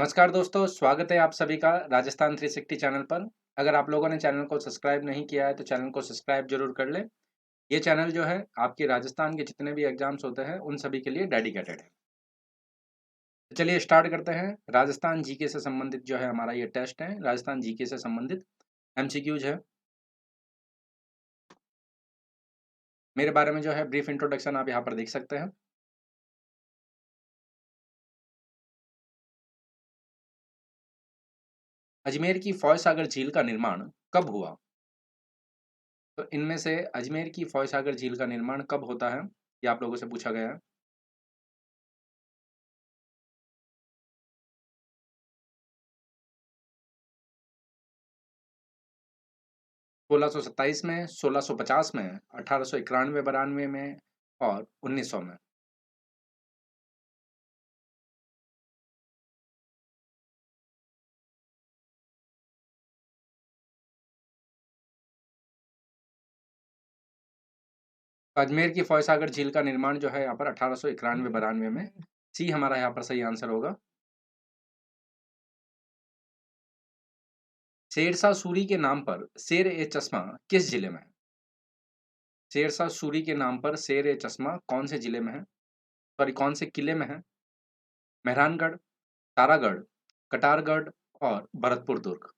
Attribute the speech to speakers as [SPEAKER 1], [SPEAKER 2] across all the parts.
[SPEAKER 1] नमस्कार दोस्तों, स्वागत है आप सभी का राजस्थान 360 चैनल पर। अगर आप लोगों ने चैनल को सब्सक्राइब नहीं किया है तो चैनल को सब्सक्राइब ज़रूर कर लें। ये चैनल जो है आपके राजस्थान के जितने भी एग्ज़ाम्स होते हैं उन सभी के लिए डेडिकेटेड है। तो चलिए स्टार्ट करते हैं। राजस्थान जीके से संबंधित जो है हमारा ये टेस्ट है, राजस्थान जीके से संबंधित एमसीक्यूज़ है। मेरे बारे में जो है ब्रीफ इंट्रोडक्शन आप यहाँ पर देख सकते हैं। अजमेर की फौज सागर झील का निर्माण कब हुआ? तो इनमें से अजमेर की फौज सागर झील का निर्माण कब होता है? ये आप लोगों से पूछा गया है। 1627 में, 1650 में, 1891-92 में और 1900 में। अजमेर की फौज सागर झील का निर्माण जो है यहाँ पर 1891-92 में। सी हमारा यहाँ पर सही आंसर होगा। शेरशाह सूरी के नाम पर शेर ए चश्मा किस जिले में है? शेरशाह सूरी के नाम पर शेर ए चश्मा कौन से जिले में है? सॉरी, कौन से किले में है? मेहरानगढ़, तारागढ़, कटारगढ़ और भरतपुर दुर्ग।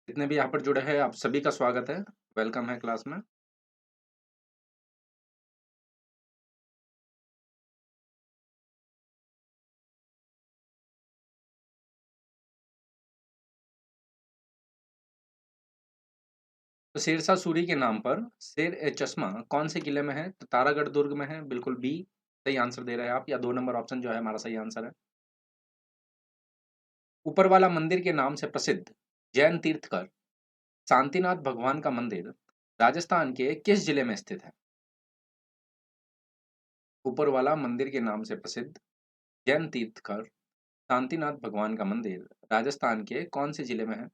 [SPEAKER 1] जितने भी यहाँ पर जुड़े हैं आप सभी का स्वागत है। वेलकम है क्लास में। तो शेरशाह सूरी के नाम पर शेर ए चश्मा कौन से किले में है? तो तारागढ़ दुर्ग में है, बिल्कुल बी सही आंसर दे रहे हैं आप, या 2 नंबर ऑप्शन जो है हमारा सही आंसर है। ऊपर वाला मंदिर के नाम से प्रसिद्ध जैन तीर्थकर शांतिनाथ भगवान का मंदिर राजस्थान के किस जिले में स्थित है? ऊपर वाला मंदिर के नाम से प्रसिद्ध जैन तीर्थकर शांतिनाथ भगवान का मंदिर राजस्थान के कौन से जिले में है?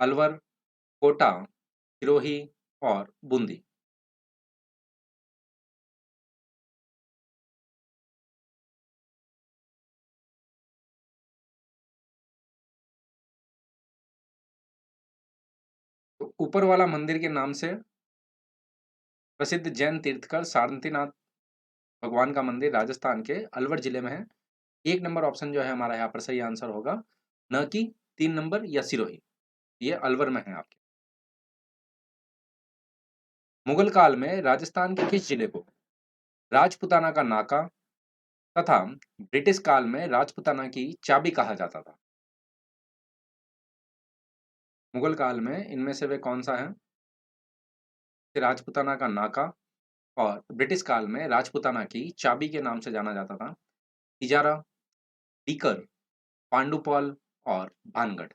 [SPEAKER 1] अलवर, कोटा, सिरोही और बूंदी। तो ऊपर वाला मंदिर के नाम से प्रसिद्ध जैन तीर्थकर शांतिनाथ भगवान का मंदिर राजस्थान के अलवर जिले में है। 1 नंबर ऑप्शन जो है हमारा यहाँ पर सही आंसर होगा, न कि 3 नंबर या सिरोही। ये अलवर में है आपके। मुगल काल में राजस्थान के किस जिले को राजपुताना का नाका तथा ब्रिटिश काल में राजपुताना की चाबी कहा जाता था? मुगल काल में इनमें से वे कौन सा है? राजपुताना का नाका और ब्रिटिश काल में राजपुताना की चाबी के नाम से जाना जाता था। तिजारा, सीकर, पांडुपॉल और भानगढ़।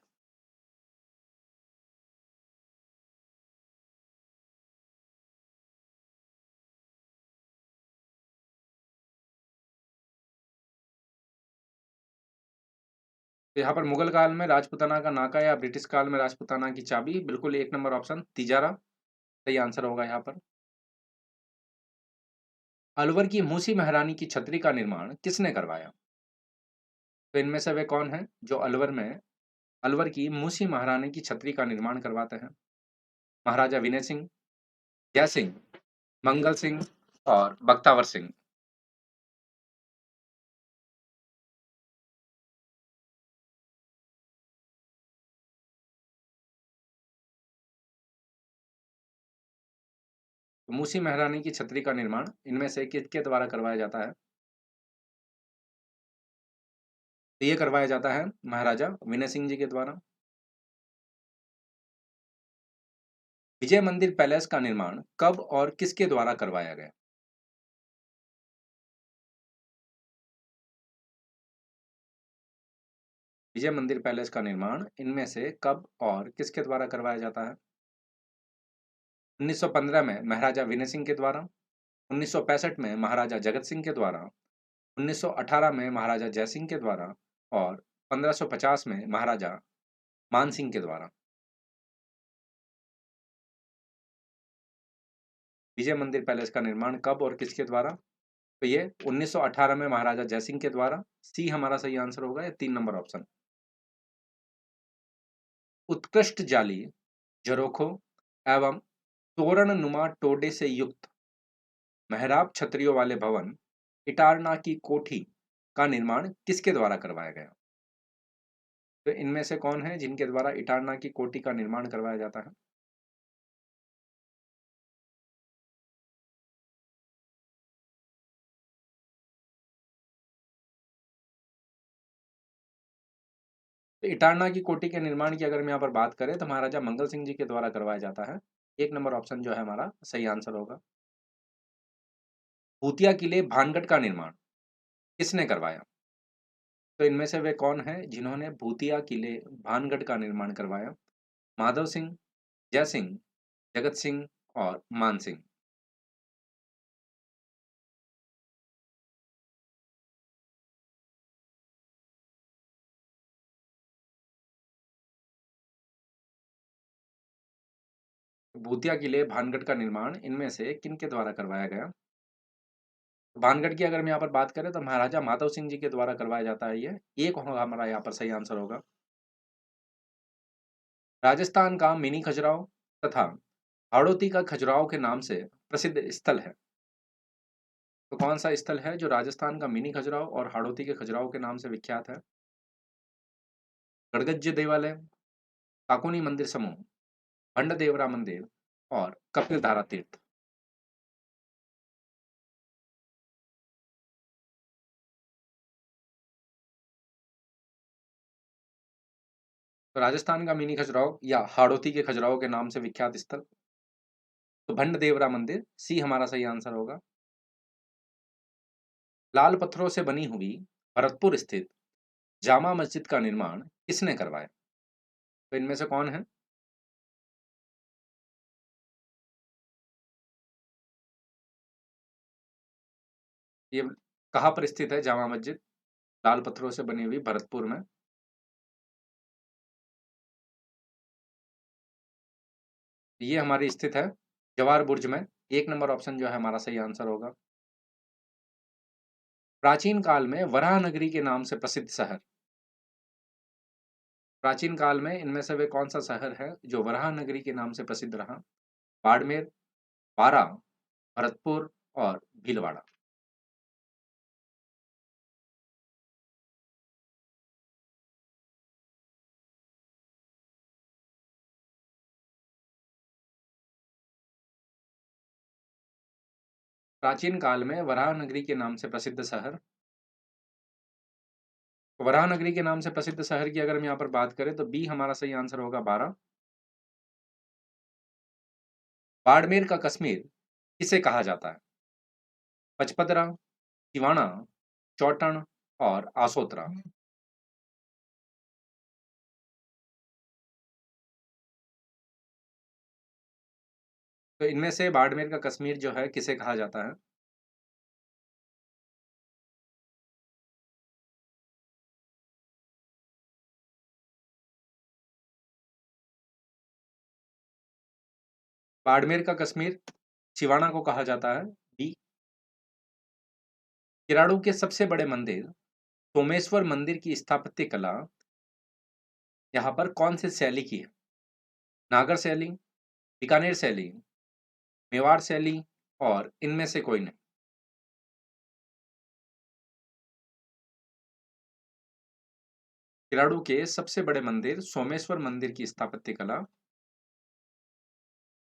[SPEAKER 1] तो यहाँ पर मुगल काल में राजपुताना का नाका या ब्रिटिश काल में राजपुताना की चाबी, बिल्कुल 1 नंबर ऑप्शन तिजारा सही आंसर होगा यहाँ पर। अलवर की मूसी महारानी की छतरी का निर्माण किसने करवाया? तो इनमें से वे कौन हैं जो अलवर की मूसी महारानी की छतरी का निर्माण करवाते हैं? महाराजा विनय सिंह, जय सिंह, मंगल सिंह और बख्तावर सिंह। तो मूसी महारानी की छतरी का निर्माण इनमें से किसके द्वारा करवाया जाता है? तो ये करवाया जाता है महाराजा विनय सिंह जी के द्वारा। विजय मंदिर पैलेस का निर्माण कब और किसके द्वारा करवाया गया? विजय मंदिर पैलेस का निर्माण इनमें से कब और किसके द्वारा करवाया जाता है? 1915 में महाराजा विनय सिंह के द्वारा, 1965 में महाराजा जगत सिंह के द्वारा, 1918 में महाराजा जयसिंह के द्वारा और 1550 में महाराजा मानसिंह के द्वारा। विजय मंदिर पैलेस का निर्माण कब और किसके द्वारा? तो ये 1918 में महाराजा जयसिंह के द्वारा। सी हमारा सही आंसर होगा, ये 3 नंबर ऑप्शन। उत्कृष्ट जाली, झरोखों एवं तोरणनुमा टोडे से युक्त मेहराब छतरियों वाले भवन इटारना की कोठी का निर्माण किसके द्वारा करवाया गया? तो इनमें से कौन है जिनके द्वारा इटारना की कोठी का निर्माण करवाया जाता है? तो इटारना की कोठी के निर्माण की अगर हम यहाँ पर बात करें तो महाराजा मंगल सिंह जी के द्वारा करवाया जाता है। 1 नंबर ऑप्शन जो है हमारा सही आंसर होगा। भूतिया किले भानगढ़ का निर्माण किसने करवाया? तो इनमें से वे कौन है जिन्होंने भूतिया किले भानगढ़ का निर्माण करवाया? माधव सिंह, जय सिंह, जगत सिंह और मान सिंह। भूतिया किले भानगढ़ का निर्माण इनमें से किनके द्वारा करवाया गया? भानगढ़ की अगर हम यहाँ पर बात करें तो महाराजा माधव सिंह जी के द्वारा करवाया जाता है ये। एक होगा हमारा यहाँ पर सही आंसर होगा। राजस्थान का मिनी खजुराहो तथा हाड़ौती का खजुराहो के नाम से प्रसिद्ध स्थल है। तो कौन सा स्थल है जो राजस्थान का मिनी खजुराहो और हाड़ौती के खजुराहो के नाम से विख्यात है? गड़गज्ज देवालय, काकोनी मंदिर समूह, भंड देवरा मंदिर और कपिल धारा तीर्थ। तो राजस्थान का मिनी खजुराहो या हाड़ौती के खजुराहो के नाम से विख्यात स्थल, तो भंड देवरा मंदिर सी हमारा सही आंसर होगा। लाल पत्थरों से बनी हुई भरतपुर स्थित जामा मस्जिद का निर्माण किसने करवाया? तो इनमें से कौन है? ये कहाँ पर स्थित है जामा मस्जिद? लाल पत्थरों से बनी हुई भरतपुर में। ये हमारी स्थित है जवाहर बुर्ज में। 1 नंबर ऑप्शन जो है हमारा सही आंसर होगा। प्राचीन काल में वराह नगरी के नाम से प्रसिद्ध शहर, प्राचीन काल में इनमें से वे कौन सा शहर है जो वराह नगरी के नाम से प्रसिद्ध रहा? बाड़मेर, बारा, भरतपुर और भीलवाड़ा। प्राचीन काल में वराह नगरी के नाम से प्रसिद्ध शहर, वराह नगरी के नाम से प्रसिद्ध शहर की अगर हम यहाँ पर बात करें तो बी हमारा सही आंसर होगा, बारा। बाड़मेर का कश्मीर किसे कहा जाता है? पचपदरा, सिवाना, चौटन और आसोतरा। तो इनमें से बाड़मेर का कश्मीर जो है किसे कहा जाता है? बाड़मेर का कश्मीर सिवाना को कहा जाता है, बी। किराड़ू के सबसे बड़े मंदिर सोमेश्वर मंदिर की स्थापत्य कला यहाँ पर कौन से शैली की है? नागर शैली, बीकानेर शैली, मेवाड़ शैली और इनमें से कोई नहीं। किराड़ू के सबसे बड़े मंदिर सोमेश्वर मंदिर की स्थापत्य कला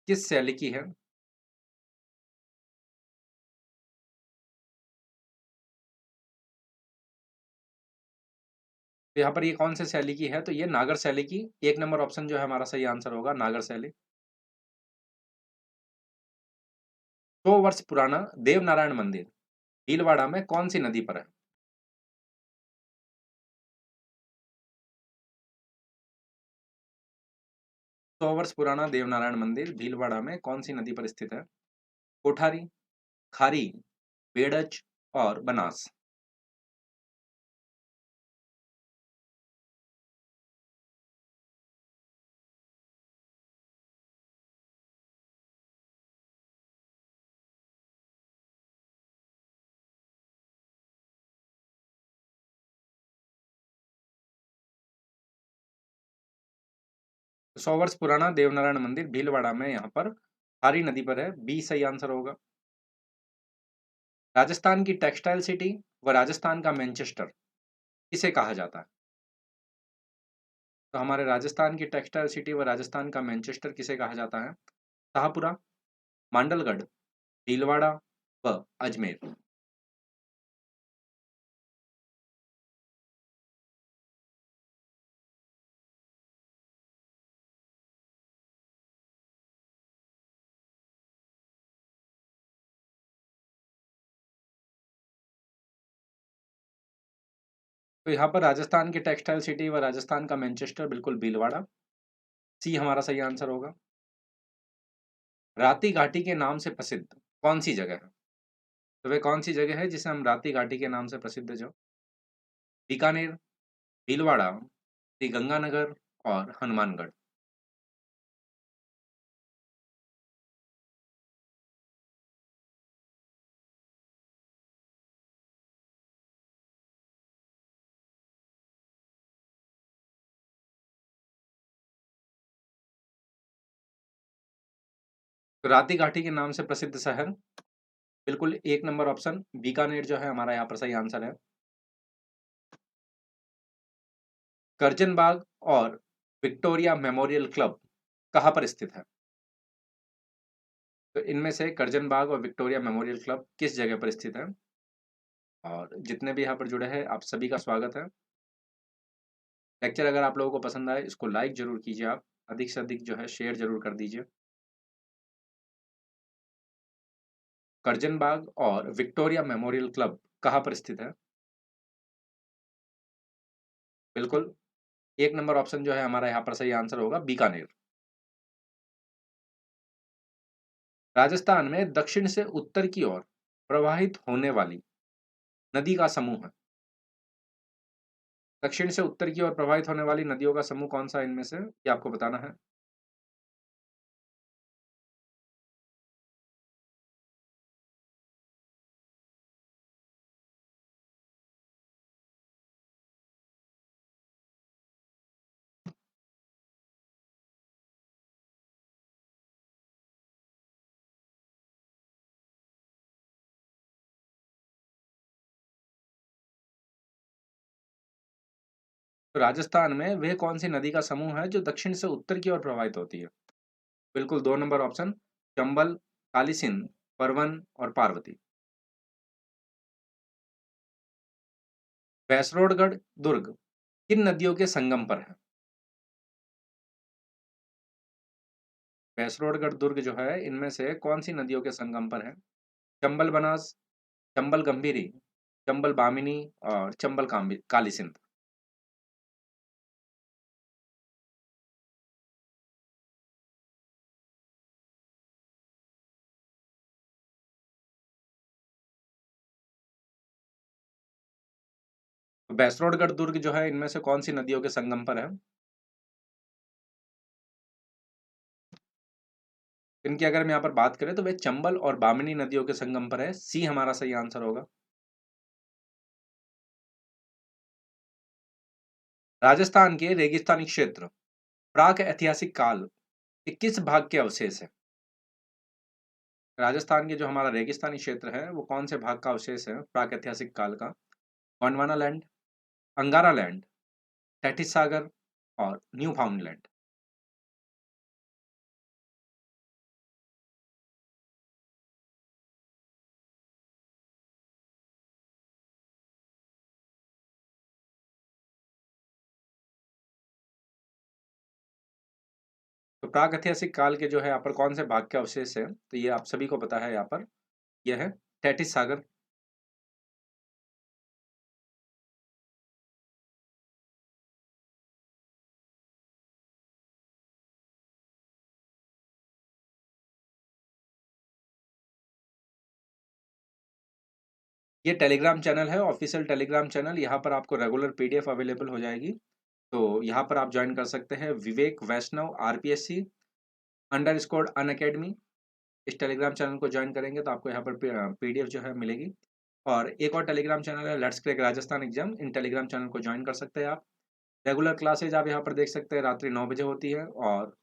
[SPEAKER 1] किस शैली की है? तो यहाँ पर ये कौन से शैली की है? तो ये नागर शैली की। 1 नंबर ऑप्शन जो है हमारा सही आंसर होगा, नागर शैली। 100 वर्ष पुराना देवनारायण मंदिर भीलवाड़ा में कौन सी नदी पर है? 100 वर्ष पुराना देवनारायण मंदिर भीलवाड़ा में कौन सी नदी पर स्थित है? कोठारी, खारी, बेड़च और बनास। 100 वर्ष पुराना देवनारायण मंदिर भीलवाड़ा में यहाँ पर हारी नदी पर है। बी सही आंसर होगा। राजस्थान की टेक्सटाइल सिटी व राजस्थान का मैनचेस्टर किसे कहा जाता है? तो हमारे राजस्थान की टेक्सटाइल सिटी व राजस्थान का मैनचेस्टर किसे कहा जाता है? शाहपुरा, मांडलगढ़, भीलवाड़ा व अजमेर। तो यहाँ पर राजस्थान की टेक्सटाइल सिटी व राजस्थान का मैनचेस्टर बिल्कुल भीलवाड़ा, सी हमारा सही आंसर होगा। राती घाटी के नाम से प्रसिद्ध कौन सी जगह है? तो वह कौन सी जगह है जिसे हम राती घाटी के नाम से प्रसिद्ध जो? बीकानेर, भीलवाड़ा, श्री गंगानगर और हनुमानगढ़। तो राती घाटी के नाम से प्रसिद्ध शहर बिल्कुल 1 नंबर ऑप्शन बीकानेर जो है हमारा यहाँ पर सही आंसर है। करजन बाग और विक्टोरिया मेमोरियल क्लब कहाँ पर स्थित है? तो इनमें से करजन बाग और विक्टोरिया मेमोरियल क्लब किस जगह पर स्थित है? और जितने भी यहाँ पर जुड़े हैं आप सभी का स्वागत है। लेक्चर अगर आप लोगों को पसंद आए इसको लाइक जरूर कीजिए, आप अधिक से अधिक जो है शेयर जरूर कर दीजिए। करजन बाग और विक्टोरिया मेमोरियल क्लब कहाँ पर स्थित है? बिल्कुल 1 नंबर ऑप्शन जो है हमारा यहाँ पर सही आंसर होगा बीकानेर। राजस्थान में दक्षिण से उत्तर की ओर प्रवाहित होने वाली नदी का समूह है। दक्षिण से उत्तर की ओर प्रवाहित होने वाली नदियों का समूह कौन सा है इनमें से, ये आपको बताना है। तो राजस्थान में वह कौन सी नदी का समूह है जो दक्षिण से उत्तर की ओर प्रवाहित होती है? बिल्कुल 2 नंबर ऑप्शन चंबल, काली सिंध, परवन और पार्वती। भैंसरोडगढ़ दुर्ग किन नदियों के संगम पर है? भैंसरोडगढ़ दुर्ग जो है इनमें से कौन सी नदियों के संगम पर है? चंबल बनास, चंबल गंभीरी, चंबल बामिनी और चंबल काली सिंध। तो भैंसरोडगढ़ दुर्ग जो है इनमें से कौन सी नदियों के संगम पर है? इनकी अगर हम यहाँ पर बात करें तो वे चंबल और बामिनी नदियों के संगम पर है, सी हमारा सही आंसर होगा। राजस्थान के रेगिस्तानी क्षेत्र प्राक ऐतिहासिक काल के किस भाग के अवशेष है? राजस्थान के जो हमारा रेगिस्तानी क्षेत्र है वो कौन से भाग का अवशेष है प्राक ऐतिहासिक काल का? गोंडवाना लैंड, अंगारा लैंड, टैटिस सागर और न्यू फाउंडलैंड। तो प्राक ऐतिहासिक काल के जो है यहाँ पर कौन से भाग के अवशेष है, तो ये आप सभी को पता है यहाँ पर, यह है टैटिस सागर। ये टेलीग्राम चैनल है, ऑफिशियल टेलीग्राम चैनल, यहाँ पर आपको रेगुलर पीडीएफ अवेलेबल हो जाएगी। तो यहाँ पर आप ज्वाइन कर सकते हैं विवेक वैष्णव आरपीएससी _ अन अकेडमी। इस टेलीग्राम चैनल को ज्वाइन करेंगे तो आपको यहाँ पर पीडीएफ जो है मिलेगी। और एक और टेलीग्राम चैनल है let's crack Rajasthan exam, in Telegram channel को ज्वाइन कर सकते हैं आप। रेगुलर क्लासेज आप यहाँ पर देख सकते हैं रात्रि 9 बजे होती है और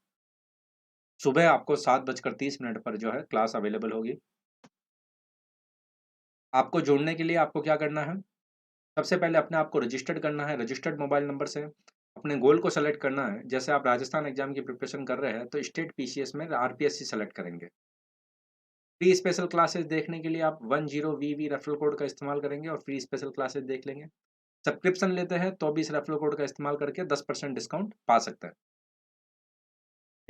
[SPEAKER 1] सुबह आपको 7:30 पर जो है क्लास अवेलेबल होगी। आपको जुड़ने के लिए आपको क्या करना है? सबसे पहले अपने आप को रजिस्टर्ड करना है, रजिस्टर्ड मोबाइल नंबर से अपने गोल को सेलेक्ट करना है। जैसे आप राजस्थान एग्जाम की प्रिपरेशन कर रहे हैं तो स्टेट पीसीएस में आरपीएससी सेलेक्ट करेंगे। फ्री स्पेशल क्लासेस देखने के लिए आप 10VV रेफरल कोड का इस्तेमाल करेंगे और फ्री स्पेशल क्लासेस देख लेंगे। सब्सक्रिप्शन लेते हैं तो भी इस रेफरल कोड का इस्तेमाल करके 10% डिस्काउंट पा सकते हैं।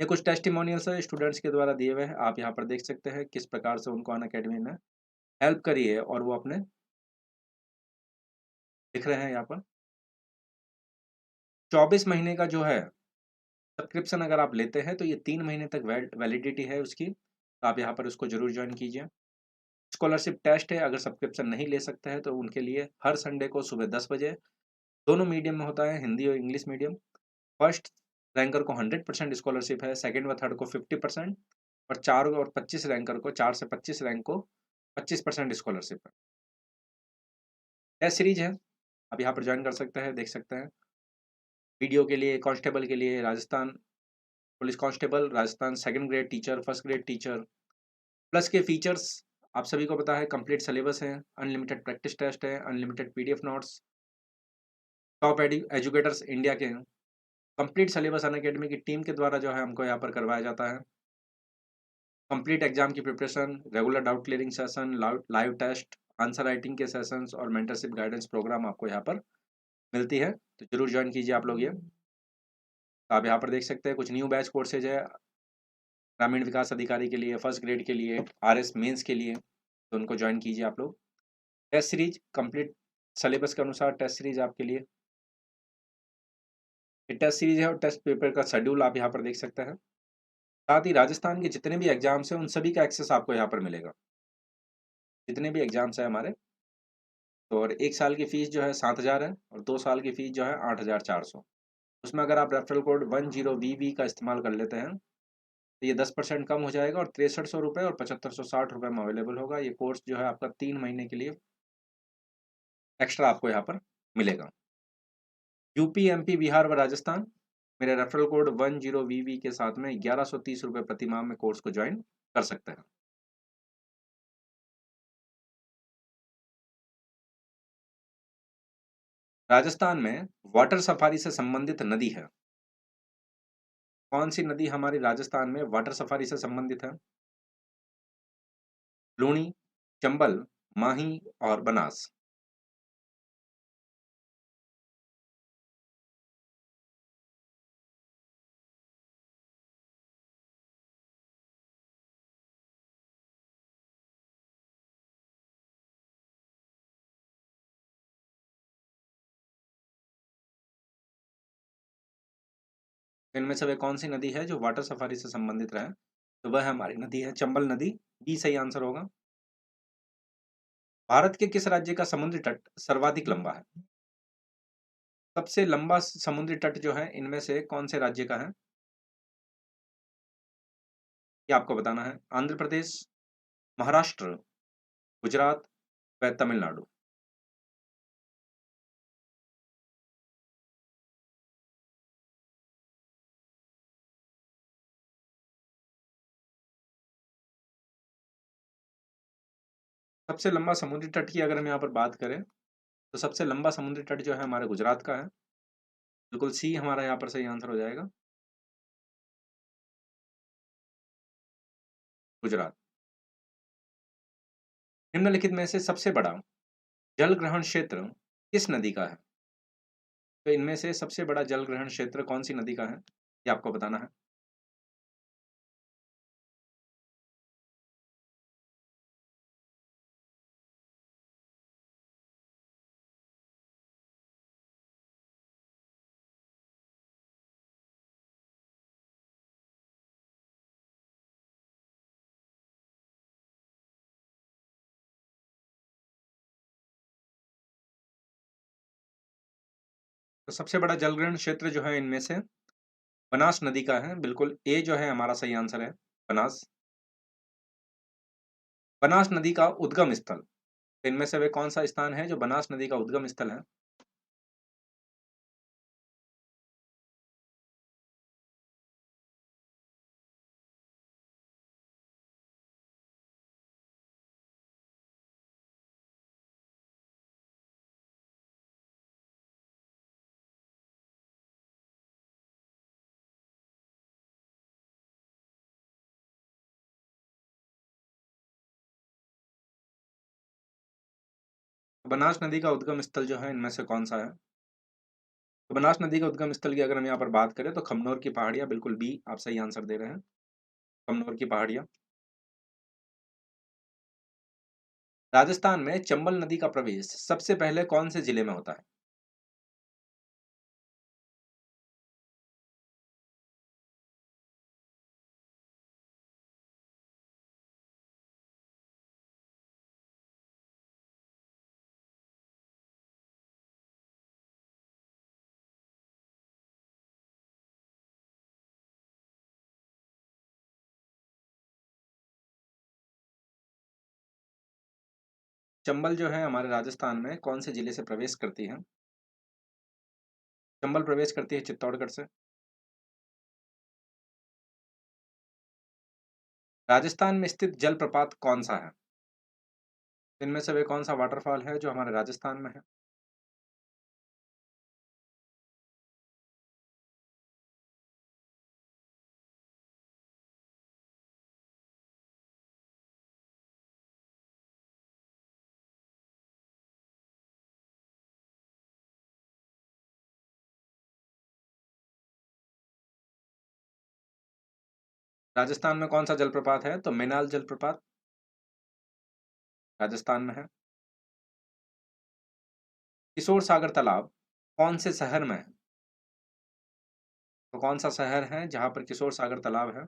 [SPEAKER 1] ये कुछ टेस्टिमोनियल्स है स्टूडेंट्स के द्वारा दिए हुए हैं, आप यहाँ पर देख सकते हैं किस प्रकार से उनको अनअकैडमी ने हेल्प करी है और वो अपने दिख रहे हैं यहाँ पर। 24 महीने का जो है सब्सक्रिप्शन अगर आप लेते हैं तो ये 3 महीने तक वैलिडिटी है उसकी, तो आप यहाँ पर उसको ज़रूर जॉइन कीजिए। स्कॉलरशिप टेस्ट है, अगर सब्सक्रिप्शन नहीं ले सकते हैं तो उनके लिए हर संडे को सुबह 10 बजे दोनों मीडियम में होता है, हिंदी और इंग्लिश मीडियम। फर्स्ट रैंकर को 100% स्कॉलरशिप है, सेकंड व थर्ड को 50% और 4 और 25 रैंकर को 4 से 25 रैंक को 25% स्कॉलरशिप है। टेस्ट सीरीज है, आप यहाँ पर ज्वाइन कर सकते हैं, देख सकते हैं। वीडियो के लिए, कांस्टेबल के लिए Rajasthan police constable, Rajasthan second grade teacher, first grade teacher, plus के फीचर्स आप सभी को पता है, कंप्लीट सिलेबस है, अनलिमिटेड प्रैक्टिस टेस्ट है, unlimited PDF notes, top educators India के हैं। कंप्लीट सिलेबस अनअकैडमी की टीम के द्वारा जो है हमको यहाँ पर करवाया जाता है। कंप्लीट एग्जाम की preparation, regular doubt clearing session, live test, answer writing के सेशंस और मेंटरशिप गाइडेंस प्रोग्राम आपको यहाँ पर मिलती है, तो जरूर ज्वाइन कीजिए आप लोग ये। तो आप यहाँ पर देख सकते हैं कुछ न्यू बैच कोर्सेज है ग्रामीण विकास अधिकारी के लिए, फर्स्ट ग्रेड के लिए, आरएस मेंस के लिए, तो उनको ज्वाइन कीजिए आप लोग। टेस्ट सीरीज कंप्लीट सिलेबस के अनुसार टेस्ट सीरीज आपके लिए, ये टेस्ट सीरीज है और टेस्ट पेपर का शेड्यूल आप यहाँ पर देख सकते हैं। साथ ही राजस्थान के जितने भी एग्जाम्स हैं उन सभी का एक्सेस आपको यहाँ पर मिलेगा। जितने भी एग्जाम्स हैं हमारे, तो और 1 साल की फीस जो है 7,000 है और 2 साल की फीस जो है 8,400। उसमें अगर आप रेफरल कोड 10VV का इस्तेमाल कर लेते हैं तो ये 10% कम हो जाएगा और 6300 रुपये और 7560 रुपये में अवेलेबल होगा। ये कोर्स जो है आपका 3 महीने के लिए एक्स्ट्रा आपको यहाँ पर मिलेगा। यूपी, एमपी, बिहार व राजस्थान मेरे रेफरल कोड 10VV के साथ में 1130 रुपये प्रति माह में कोर्स को ज्वाइन कर सकते हैं। राजस्थान में वाटर सफारी से संबंधित नदी है। कौन सी नदी हमारी राजस्थान में वाटर सफारी से संबंधित है? लूणी, चंबल, माही और बनास। इनमें से वे कौन सी नदी है जो वाटर सफारी से संबंधित रहे? तो वह हमारी नदी है चंबल नदी, बी सही आंसर होगा। भारत के किस राज्य का समुद्री तट सर्वाधिक लंबा है? सबसे लंबा समुद्री तट जो है इनमें से कौन से राज्य का है? ये आपको बताना है। आंध्र प्रदेश, महाराष्ट्र, गुजरात व तमिलनाडु। सबसे लंबा समुद्री तट की अगर हम यहाँ पर बात करें तो सबसे लंबा समुद्री तट जो है हमारे गुजरात का है। बिल्कुल सी हमारा यहाँ पर सही आंसर हो जाएगा, गुजरात। निम्नलिखित में से सबसे बड़ा जल ग्रहण क्षेत्र किस नदी का है? तो इनमें से सबसे बड़ा जल ग्रहण क्षेत्र कौन सी नदी का है? ये आपको बताना है। तो सबसे बड़ा जल ग्रहण क्षेत्र जो है इनमें से बनास नदी का है। बिल्कुल ए जो है हमारा सही आंसर है, बनास। बनास नदी का उद्गम स्थल, तो इनमें से वे कौन सा स्थान है जो बनास नदी का उद्गम स्थल है? बनास नदी का उद्गम स्थल जो है इनमें से कौन-सा है? तो बनास नदी का उद्गम स्थल की अगर हम यहाँ पर बात करें तो खमनोर की पहाड़ियाँ, बिल्कुल बी आप सही आंसर दे रहे हैं, खमनोर की पहाड़ियाँ। राजस्थान में चंबल नदी का प्रवेश सबसे पहले कौन से जिले में होता है? चंबल जो है हमारे राजस्थान में कौन से जिले से प्रवेश करती है? चंबल प्रवेश करती है चित्तौड़गढ़ से। राजस्थान में स्थित जलप्रपात कौन-सा है? इनमें से वे कौन-सा वाटरफॉल है जो हमारे राजस्थान में है? राजस्थान में कौन-सा जलप्रपात है? तो मेनाल जलप्रपात राजस्थान में है। किशोर सागर तालाब कौन से शहर में है? तो कौन-सा शहर है जहाँ पर किशोर सागर तालाब है?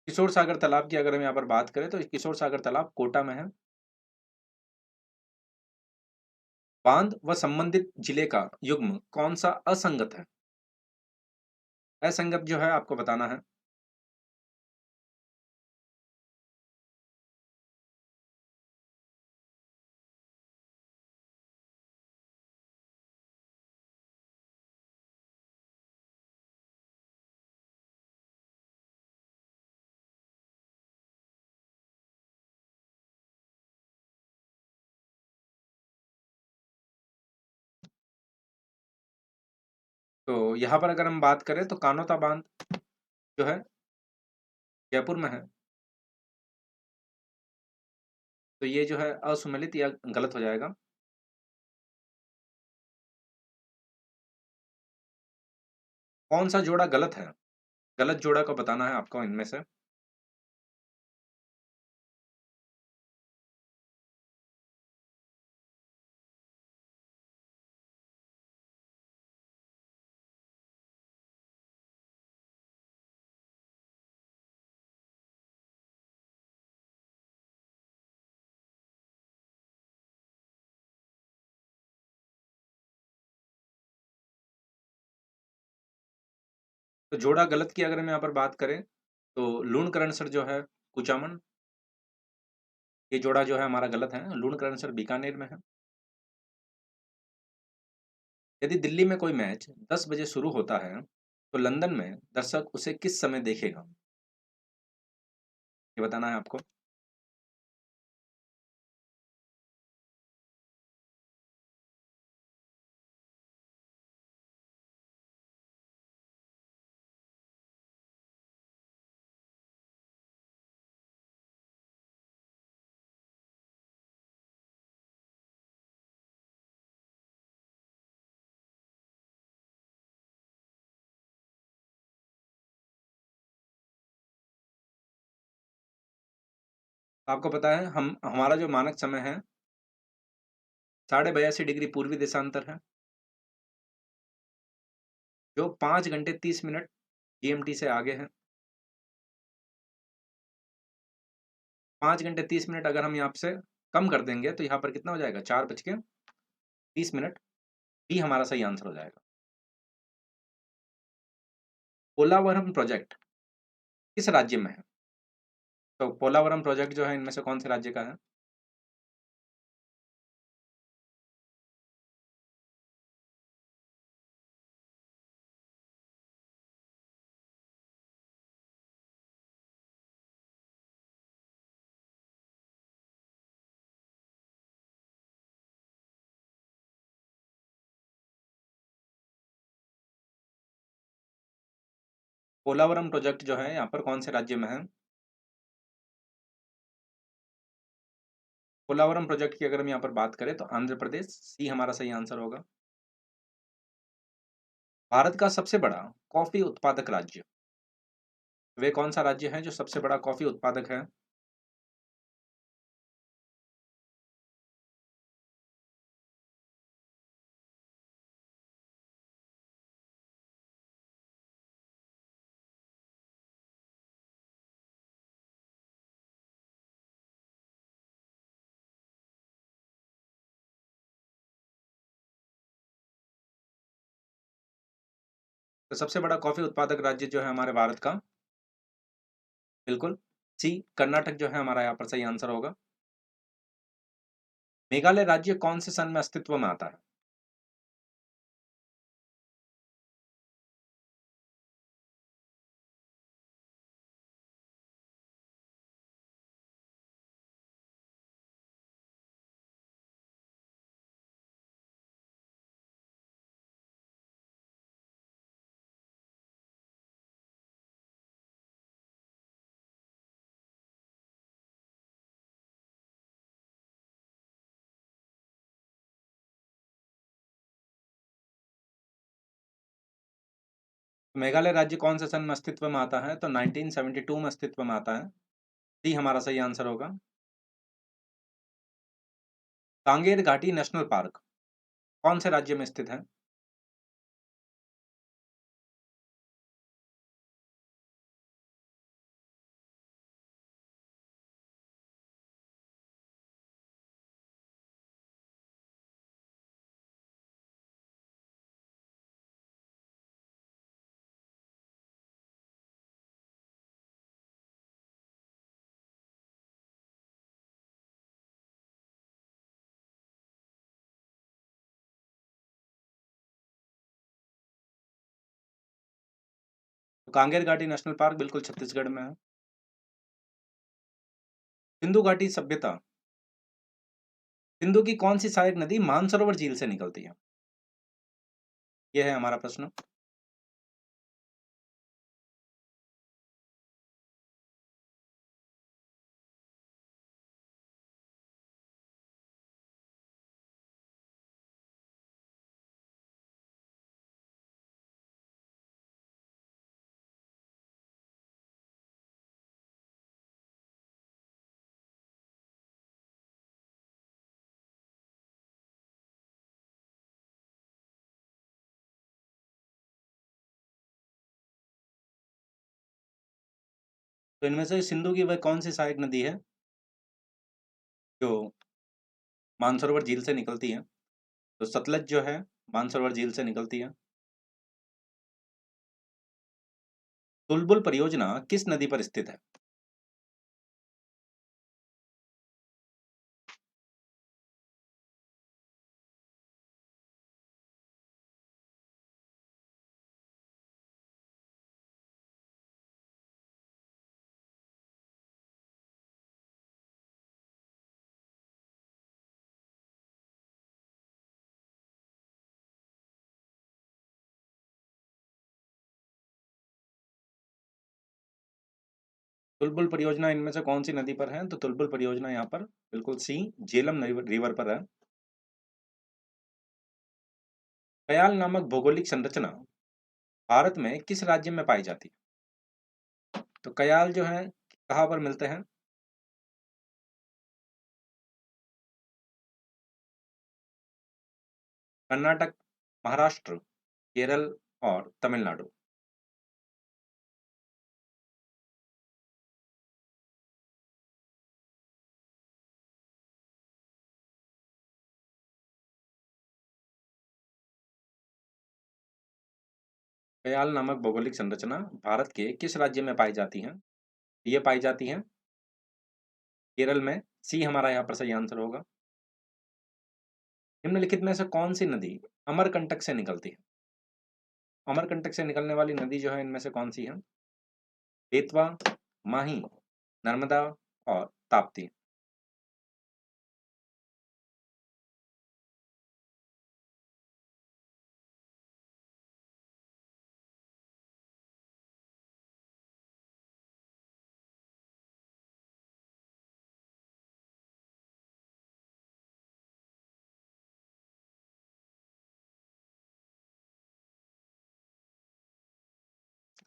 [SPEAKER 1] किशोर सागर तालाब की अगर हम यहाँ पर बात करें तो किशोर सागर तालाब कोटा में है। बांध व संबंधित जिले का युग्म कौन-सा असंगत है? असंगत जो है आपको बताना है। तो यहाँ पर अगर हम बात करें तो कानोता बांध जो है जयपुर में है। तो ये जो है असुमेलित या गलत हो जाएगा। कौन-सा जोड़ा गलत है? गलत जोड़ा को बताना है आपको इनमें से। तो जोड़ा गलत की अगर हम यहाँ पर बात करें तो लूणकरणसर जो है कुचामन, ये जोड़ा जो है हमारा गलत है। लूणकरणसर बीकानेर में है। यदि दिल्ली में कोई मैच 10 बजे शुरू होता है, तो लंदन में दर्शक उसे किस समय देखेगा? ये बताना है आपको। आपको पता है हम हमारा जो मानक समय है 82.5 डिग्री पूर्वी देशांतर है, जो 5 घंटे 30 मिनट जीएमटी से आगे है। 5 घंटे 30 मिनट अगर हम यहाँ से कम कर देंगे तो यहाँ पर कितना हो जाएगा? 4 बज के 30 मिनट, डी हमारा सही आंसर हो जाएगा। पोलावरम प्रोजेक्ट किस राज्य में है? तो पोलावरम प्रोजेक्ट जो है इनमें से कौन से राज्य का है? पोलावरम प्रोजेक्ट जो है यहाँ पर कौन से राज्य में है? पोलावरम प्रोजेक्ट की अगर हम यहाँ पर बात करें तो आंध्र प्रदेश, सी हमारा सही आंसर होगा। भारत का सबसे बड़ा कॉफी उत्पादक राज्य, वे कौन सा राज्य है जो सबसे बड़ा कॉफी उत्पादक है? तो सबसे बड़ा कॉफी उत्पादक राज्य जो है हमारे भारत का, बिल्कुल सी कर्नाटक जो है हमारा यहाँ पर सही आंसर होगा। मेघालय राज्य कौन से सन में अस्तित्व में आता है? मेघालय राज्य कौन से सन में अस्तित्व में आता है? तो 1972 में अस्तित्व में आता है। डी हमारा सही आंसर होगा। कांगेर घाटी नेशनल पार्क कौन से राज्य में स्थित है? तो कांगेर घाटी नेशनल पार्क बिल्कुल छत्तीसगढ़ में है। सिंधु घाटी सभ्यता, सिंधु की कौन सी सहायक नदी मानसरोवर झील से निकलती है? यह है हमारा प्रश्न। तो इनमें से सिंधु की वह कौन सी सहायक नदी है जो मानसरोवर झील से निकलती है? तो सतलज जो है मानसरोवर झील से निकलती है। बुलबुल परियोजना किस नदी पर स्थित है? तुलबुल परियोजना इनमें से कौन सी नदी पर है? तो तुलबुल परियोजना यहाँ पर बिल्कुल सी झेलम रिवर पर है। कयाल नामक भौगोलिक संरचना भारत में किस राज्य में पाई जाती है? तो कयाल जो है कहाँ पर मिलते हैं? कर्नाटक, महाराष्ट्र, केरल और तमिलनाडु। कयाल नामक भौगोलिक संरचना भारत के किस राज्य में पाई जाती है? ये पाई जाती है केरल में, सी हमारा यहाँ पर सही आंसर होगा। निम्नलिखित में से कौन सी नदी अमरकंटक से निकलती है? अमरकंटक से निकलने वाली नदी जो है इनमें से कौन सी है? बेतवा, माही, नर्मदा और ताप्ती।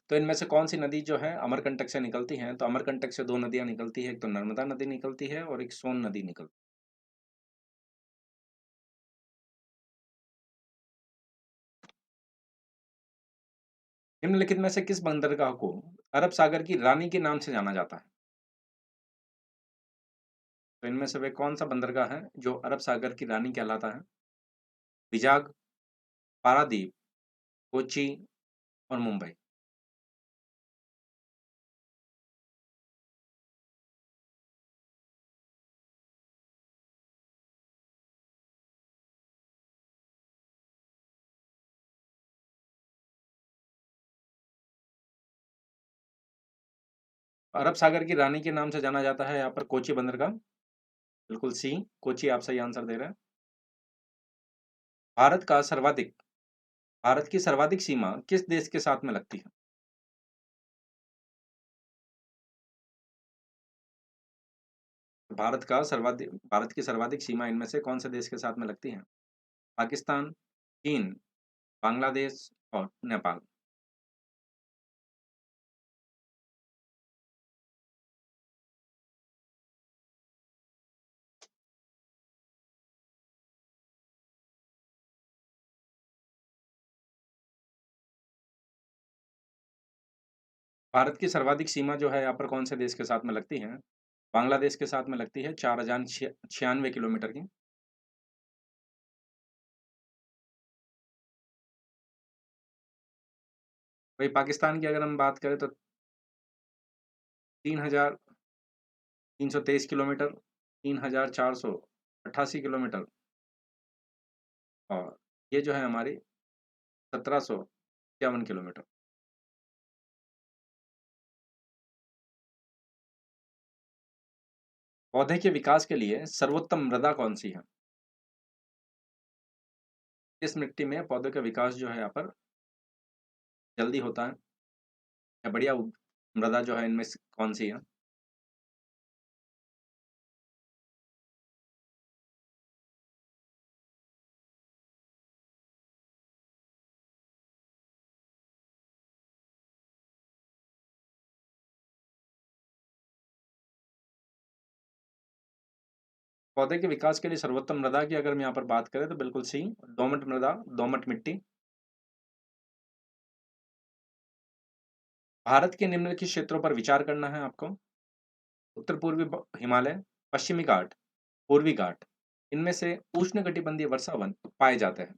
[SPEAKER 1] तो इनमें से कौन सी नदी जो है अमरकंटक से निकलती है? तो अमरकंटक से दो नदियां निकलती है, एक तो नर्मदा नदी निकलती है और एक सोन नदी निकलती है। निम्नलिखित में से किस बंदरगाह को अरब सागर की रानी के नाम से जाना जाता है? तो इनमें से वे कौन सा बंदरगाह है जो अरब सागर की रानी कहलाता है? विजाग, पारादीप, कोच्चि और मुंबई। अरब सागर की रानी के नाम से जाना जाता है यहाँ पर कोच्चि बंदरगाह। बिल्कुल सी, कोच्चि आप सही आंसर दे रहे हैं। भारत का सर्वाधिक भारत की सर्वाधिक सीमा किस देश के साथ में लगती है? भारत की सर्वाधिक सीमा इनमें से कौन से देश के साथ में लगती है? पाकिस्तान, चीन, बांग्लादेश और नेपाल। भारत की सर्वाधिक सीमा जो है यहाँ पर कौन से देश के साथ में लगती है? बांग्लादेश के साथ में लगती है 4096 किलोमीटर की। वही पाकिस्तान की अगर हम बात करें तो 3323 किलोमीटर, 3488 किलोमीटर और ये जो है हमारी 1751 किलोमीटर। पौधे के विकास के लिए सर्वोत्तम मृदा कौन सी है? इस मिट्टी में पौधे का विकास जो है यहाँ पर जल्दी होता है या बढ़िया मृदा जो है इनमें से कौन सी है? पौधे के विकास के लिए सर्वोत्तम मृदा की अगर हम यहाँ पर बात करें तो बिल्कुल सी, दोमट मृदा, दोमट मिट्टी। भारत के निम्नलिखित क्षेत्रों पर विचार करना है आपको। उत्तर पूर्वी हिमालय, पश्चिमी घाट, पूर्वी घाट, इनमें से उष्णकटिबंधीय वर्षा वन पाए जाते हैं।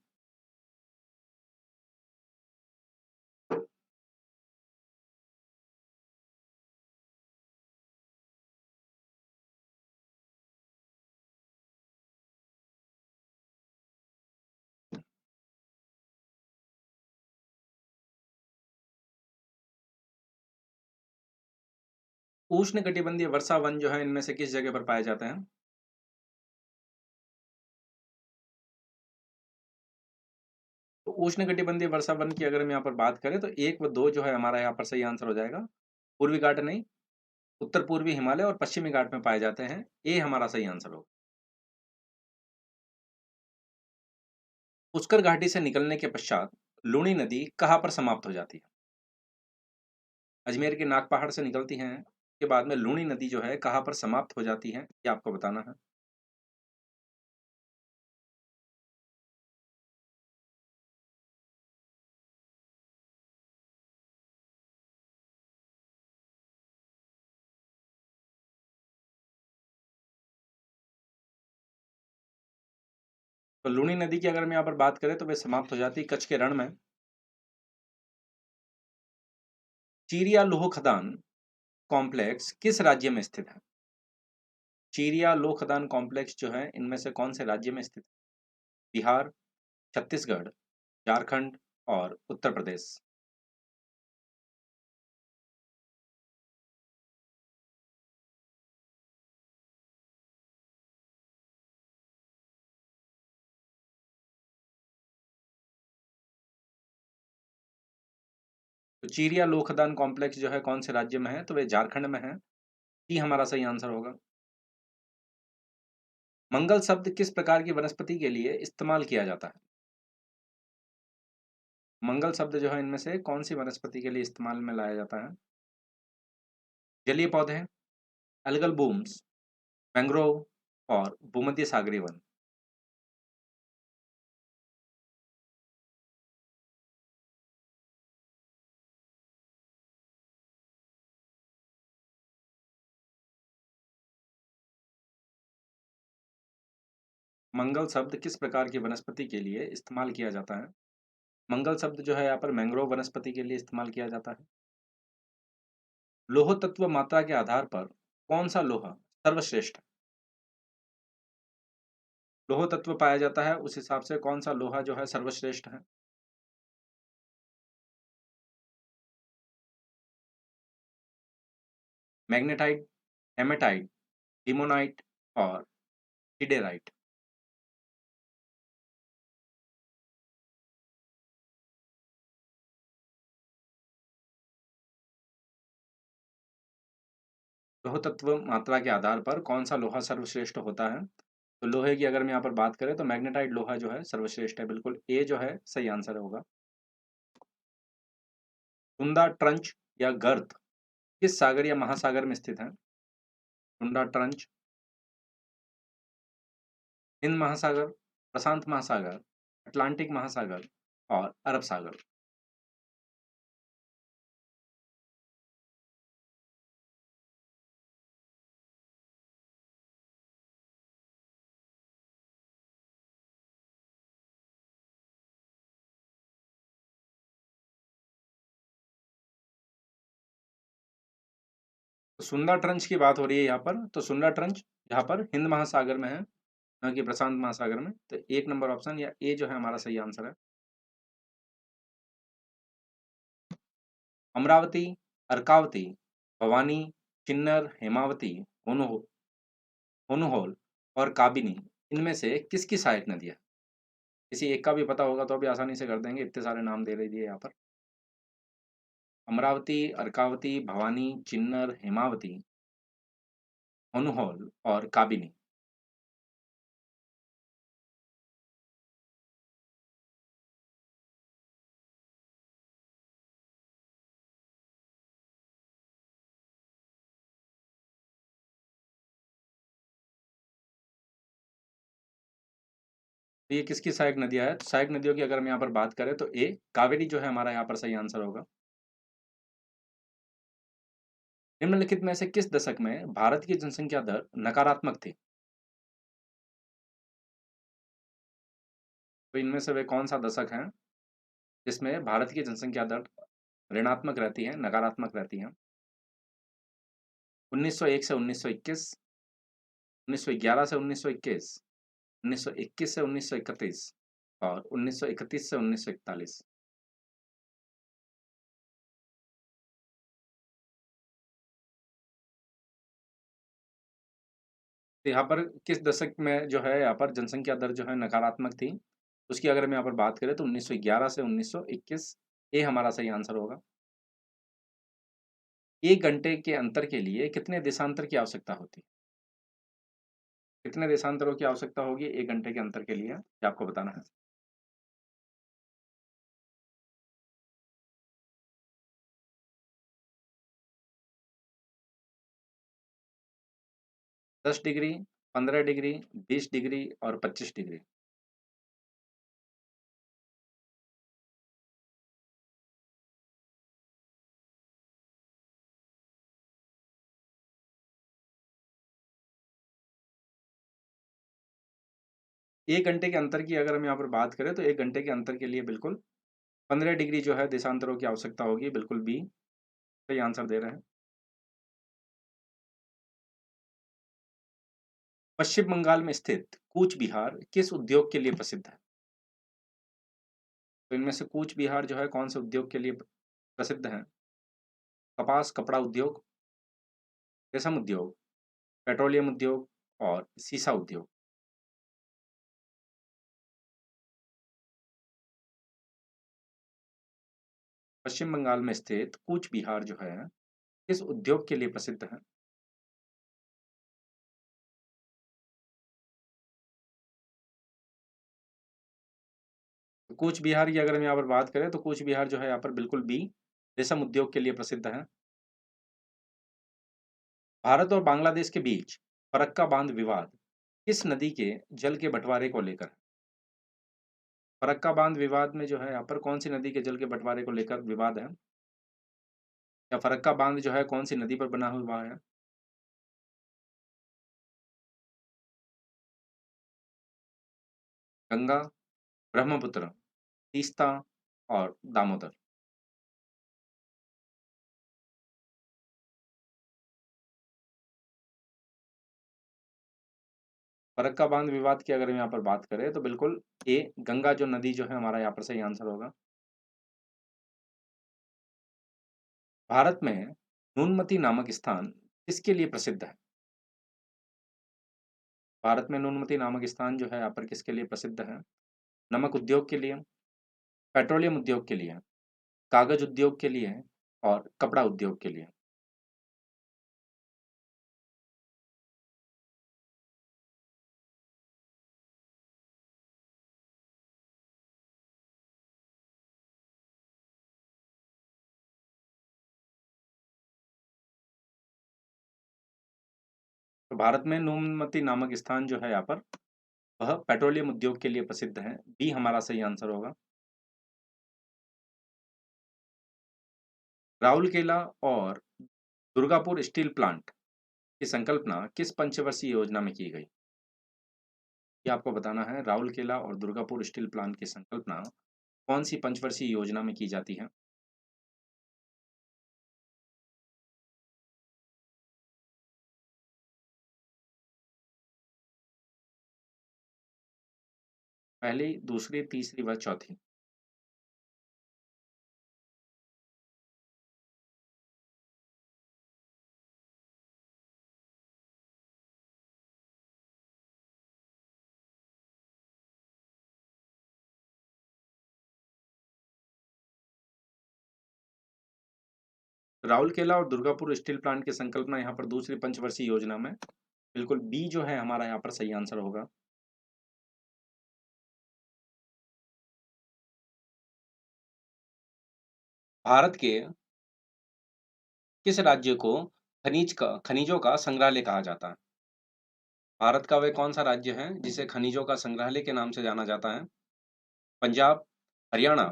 [SPEAKER 1] उष्णकटिबंधीय वर्षा वन जो है इनमें से किस जगह पर पाए जाते हैं? तो उष्णकटिबंधीय वर्षा वन की अगर हम यहाँ पर बात करें तो एक व दो जो है हमारा यहाँ पर सही आंसर हो जाएगा। पूर्वी घाट नहीं, उत्तर पूर्वी हिमालय और पश्चिमी घाट में पाए जाते हैं, ये हमारा सही आंसर होगा। पुष्कर घाटी से निकलने के पश्चात लूणी नदी कहाँ पर समाप्त हो जाती है? अजमेर के नाग पहाड़ से निकलती हैं, के बाद में लूणी नदी जो है कहाँ पर समाप्त हो जाती है, ये आपको बताना है। तो लूणी नदी की अगर हम यहाँ पर बात करें तो वे समाप्त हो जाती है कच्छ के रण में। चीरिया लोह खदान कॉम्प्लेक्स किस राज्य में स्थित है? चीरिया लोह खदान कॉम्प्लेक्स जो है इनमें से कौन से राज्य में स्थित है? बिहार, छत्तीसगढ़, झारखंड और उत्तर प्रदेश। तो चीरिया लोह खदान कॉम्प्लेक्स जो है कौन से राज्य में है? तो वे झारखंड में है, ये हमारा सही आंसर होगा। मंगल शब्द किस प्रकार की वनस्पति के लिए इस्तेमाल किया जाता है? मंगल शब्द जो है इनमें से कौन सी वनस्पति के लिए इस्तेमाल में लाया जाता है? जलीय पौधे, एल्गल बूम्स, मैंग्रोव और भूमध्य सागरीय वन। मंगल शब्द किस प्रकार की वनस्पति के लिए इस्तेमाल किया जाता है? मंगल शब्द जो है यहाँ पर मैंग्रोव वनस्पति के लिए इस्तेमाल किया जाता है। लौह तत्व मात्रा के आधार पर कौन सा लोहा सर्वश्रेष्ठ है? लौह तत्व पाया जाता है उस हिसाब से कौन सा लोहा जो है सर्वश्रेष्ठ है? मैग्नेटाइट, हेमेटाइट, लिमोनाइट और सिडेराइट। लौह तत्व मात्रा के आधार पर कौन सा लोहा सर्वश्रेष्ठ होता है? तो लोहे की अगर हम यहाँ पर बात करें तो मैग्नेटाइट लोहा जो है सर्वश्रेष्ठ है, बिल्कुल ए जो है सही आंसर होगा। टुंडा ट्रंच या गर्त किस सागर या महासागर में स्थित है? टुंडा ट्रंच, हिंद महासागर, प्रशांत महासागर, अटलांटिक महासागर और अरब सागर। तो सुंदर ट्रंच की बात हो रही है यहाँ पर, तो सुंदर ट्रंच यहाँ पर हिंद महासागर में है, न कि प्रशांत महासागर में। तो एक नंबर ऑप्शन या ए जो है हमारा सही आंसर है। अमरावती, अर्कावती, भवानी, किन्नर, हेमावती, होनो होनुहोल और काबिनी, इनमें से किसकी सहायक नदी है? किसी एक का भी पता होगा तो भी आसानी से कर देंगे, इतने सारे नाम दे रही दिए यहाँ पर। अमरावती, अर्कावती, भवानी, चिन्नर, हेमावती, होनुहोल और काबिनी। तो ये किसकी सहायक नदियाँ है? तो सहायक नदियों की अगर हम यहाँ पर बात करें तो ए कावेरी जो है हमारा यहाँ पर सही आंसर होगा। निम्नलिखित में से किस दशक में भारत की जनसंख्या दर नकारात्मक थी? तो इनमें से वे कौन सा दशक है जिसमें भारत की जनसंख्या दर ऋणात्मक रहती है, नकारात्मक रहती है? 1901 से 1921, 1911 से 1921, 1921 से 1931 और 1931 से 1941। तो यहाँ पर किस दशक में जो है यहाँ पर जनसंख्या दर जो है नकारात्मक थी? उसकी अगर हम यहाँ पर बात करें तो 1911 से 1921, ये हमारा सही आंसर होगा। 1 घंटे के अंतर के लिए कितने देशांतर की आवश्यकता होती है? कितने देशांतरों की आवश्यकता होगी 1 घंटे के अंतर के लिए? ये आपको बताना है। 10 डिग्री, 15 डिग्री, 20 डिग्री और 25 डिग्री। 1 घंटे के अंतर की अगर हम यहाँ पर बात करें तो 1 घंटे के अंतर के लिए बिल्कुल 15 डिग्री जो है देशांतरों की आवश्यकता होगी, बिल्कुल बी सही आंसर दे रहे हैं। पश्चिम बंगाल में स्थित कूच बिहार किस उद्योग के लिए प्रसिद्ध है? तो इनमें से कूच बिहार जो है कौन से उद्योग के लिए प्रसिद्ध है? कपास कपड़ा उद्योग, रेशम उद्योग, पेट्रोलियम उद्योग और सीसा उद्योग। पश्चिम बंगाल में स्थित कूच बिहार जो है किस उद्योग के लिए प्रसिद्ध है? कूच बिहार की अगर हम यहाँ पर बात करें तो कूच बिहार जो है यहाँ पर बिल्कुल बी, रेशम उद्योग के लिए प्रसिद्ध है। भारत और बांग्लादेश के बीच फरक्का बांध विवाद किस नदी के जल के बंटवारे को लेकर है? फरक्का बांध विवाद में जो है यहाँ पर कौन सी नदी के जल के बंटवारे को लेकर विवाद है? या फरक्का बांध जो है कौन सी नदी पर बना हुआ है? गंगा, ब्रह्मपुत्र, तीस्ता और दामोदर। फरक्का बांध विवाद की अगर हम यहाँ पर बात करें तो बिल्कुल ए, गंगा जो नदी जो है हमारा यहाँ पर सही आंसर होगा। भारत में नूनमती नामक स्थान किसके लिए प्रसिद्ध है? भारत में नूनमती नामक स्थान जो है यहाँ पर किसके लिए प्रसिद्ध है? नमक उद्योग के लिए, पेट्रोलियम उद्योग के लिए, कागज उद्योग के लिए और कपड़ा उद्योग के लिए। तो भारत में नूनमती नामक स्थान जो है यहाँ पर वह पेट्रोलियम उद्योग के लिए प्रसिद्ध है। बी हमारा सही आंसर होगा। राउरकेला और दुर्गापुर स्टील प्लांट की संकल्पना किस पंचवर्षीय योजना में की गई? ये आपको बताना है। राउरकेला और दुर्गापुर स्टील प्लांट की संकल्पना कौन सी पंचवर्षीय योजना में की जाती है? पहली, दूसरी, तीसरी व चौथी। राउरकेला और दुर्गापुर स्टील प्लांट की संकल्पना यहाँ पर दूसरी पंचवर्षीय योजना में बिल्कुल बी जो है हमारा यहाँ पर सही आंसर होगा। भारत के किस राज्य को खनिजों का संग्रहालय कहा जाता है? भारत का वह कौन सा राज्य है जिसे खनिजों का संग्रहालय के नाम से जाना जाता है? पंजाब, हरियाणा,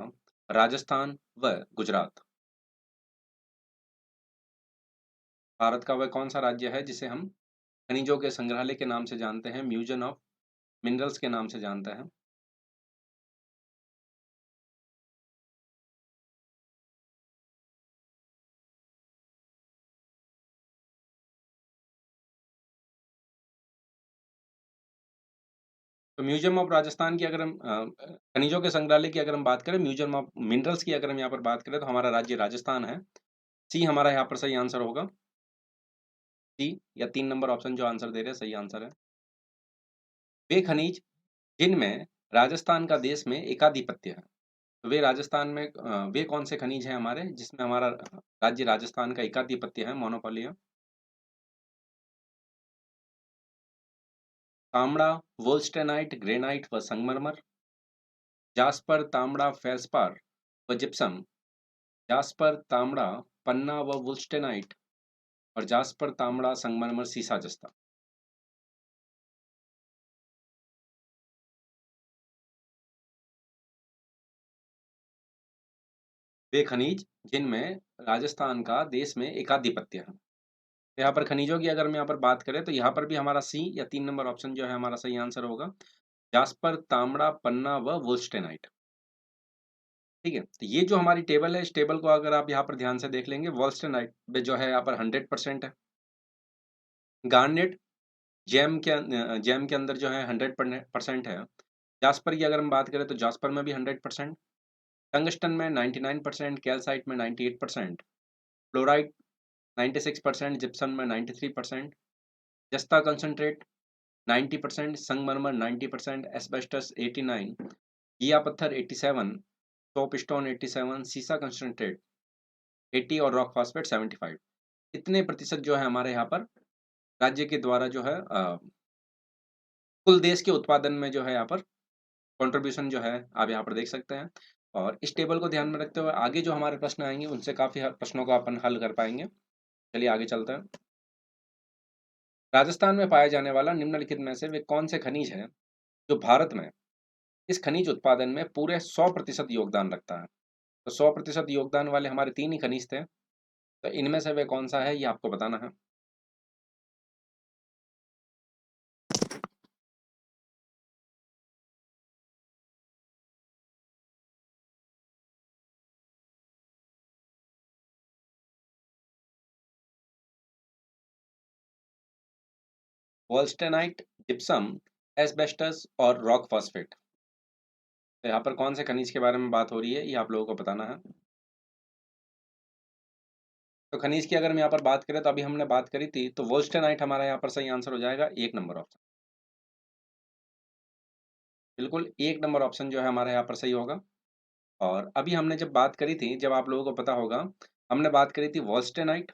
[SPEAKER 1] राजस्थान व गुजरात। भारत का वह कौन सा राज्य है जिसे हम खनिजों के संग्रहालय के नाम से जानते हैं, म्यूजियम ऑफ मिनरल्स के नाम से जानते हैं? तो म्यूजियम ऑफ राजस्थान की अगर हम खनिजों के संग्रहालय की अगर हम बात करें, म्यूजियम ऑफ मिनरल्स की अगर हम यहाँ पर बात करें तो हमारा राज्य राजस्थान है। सी हमारा यहाँ पर सही आंसर होगा। सी या 3 नंबर ऑप्शन जो आंसर दे रहे हैं सही आंसर है। वे खनिज जिनमें राजस्थान का देश में एकाधिपत्य है। तो वे राजस्थान में वे कौन से खनिज हैं हमारे जिसमें हमारा राज्य राजस्थान का एकाधिपत्य है, मोनोपोली है? तांबड़ा, वोल्स्टेनाइट, ग्रेनाइट व संगमरमर, जास्पर, तांबड़ा, फेल्सपार व जिप्सम, जास्पर, तांबड़ा, पन्ना व वुल्स्टेनाइट और जास्पर, तांबड़ा, संगमरमर, सीसा जस्ता। वे खनिज जिनमें राजस्थान का देश में एकाधिपत्य है। तो यहाँ पर खनिजों की अगर हम यहाँ पर बात करें तो यहाँ पर भी हमारा सी या 3 नंबर ऑप्शन जो है हमारा सही आंसर होगा। जास्पर, तांबड़ा, पन्ना व वुल्स्टेनाइट। ठीक है, तो ये जो हमारी टेबल है इस टेबल को अगर आप यहाँ पर ध्यान से देख लेंगे, वुल्स्टेनाइट पे जो है यहाँ पर 100% है। गार्नेट जेम के अंदर जो है 100% है। जास्पर की अगर हम बात करें तो जास्पर में भी 100%, टंगस्टन में 99%, कैल्साइट में 98%, फ्लोराइड 96%, जिप्सम में 93%, जस्ता कंसंट्रेट 90%, संगमरमर 90%, एस्बेस्टस 89, गीला पत्थर 87, सोप स्टोन 87, सीसा कंसंट्रेट 80 और रॉक फॉस्फेट 75। इतने प्रतिशत जो है हमारे यहाँ पर राज्य के द्वारा जो है कुल देश के उत्पादन में जो है यहाँ पर कंट्रीब्यूशन जो है आप यहाँ पर देख सकते हैं। और इस टेबल को ध्यान में रखते हुए आगे जो हमारे प्रश्न आएंगे उनसे काफ़ी प्रश्नों को अपन हल कर पाएंगे। चलिए आगे चलते हैं। राजस्थान में पाया जाने वाला निम्नलिखित में से वे कौन से खनिज है जो भारत में इस खनिज उत्पादन में पूरे 100% योगदान रखता है? तो 100% योगदान वाले हमारे तीन ही खनिज थे, तो इनमें से वे कौन सा है ये आपको बताना है। वोल्स्टेनाइट, जिप्सम, एस्बेस्टस और रॉक फॉस्फेट। तो यहाँ पर कौन से खनिज के बारे में बात हो रही है ये आप लोगों को बताना है। तो खनिज की अगर हम यहाँ पर बात करें तो अभी हमने बात करी थी, तो वोल्स्टेनाइट हमारा यहाँ पर सही आंसर हो जाएगा, एक नंबर ऑप्शन। बिल्कुल एक नंबर ऑप्शन जो है हमारा यहाँ पर सही होगा। और अभी हमने जब बात करी थी, जब आप लोगों को पता होगा, हमने बात करी थी वोल्स्टेनाइट,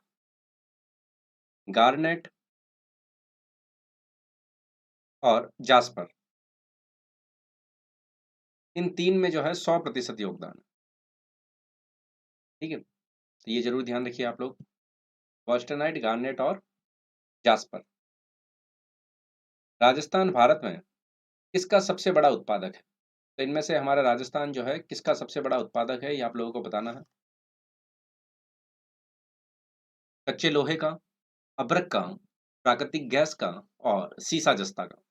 [SPEAKER 1] गार्नेट और जास्पर। इन तीन में जो है 100% योगदान है। ठीक है, तो ये जरूर ध्यान रखिए आप लोग, वोल्स्टेनाइट, गार्नेट और जास्पर। राजस्थान भारत में किसका सबसे बड़ा उत्पादक है? तो इनमें से हमारा राजस्थान जो है किसका सबसे बड़ा उत्पादक है ये आप लोगों को बताना है। कच्चे लोहे का, अभ्रक का, प्राकृतिक गैस का और सीसा जस्ता का।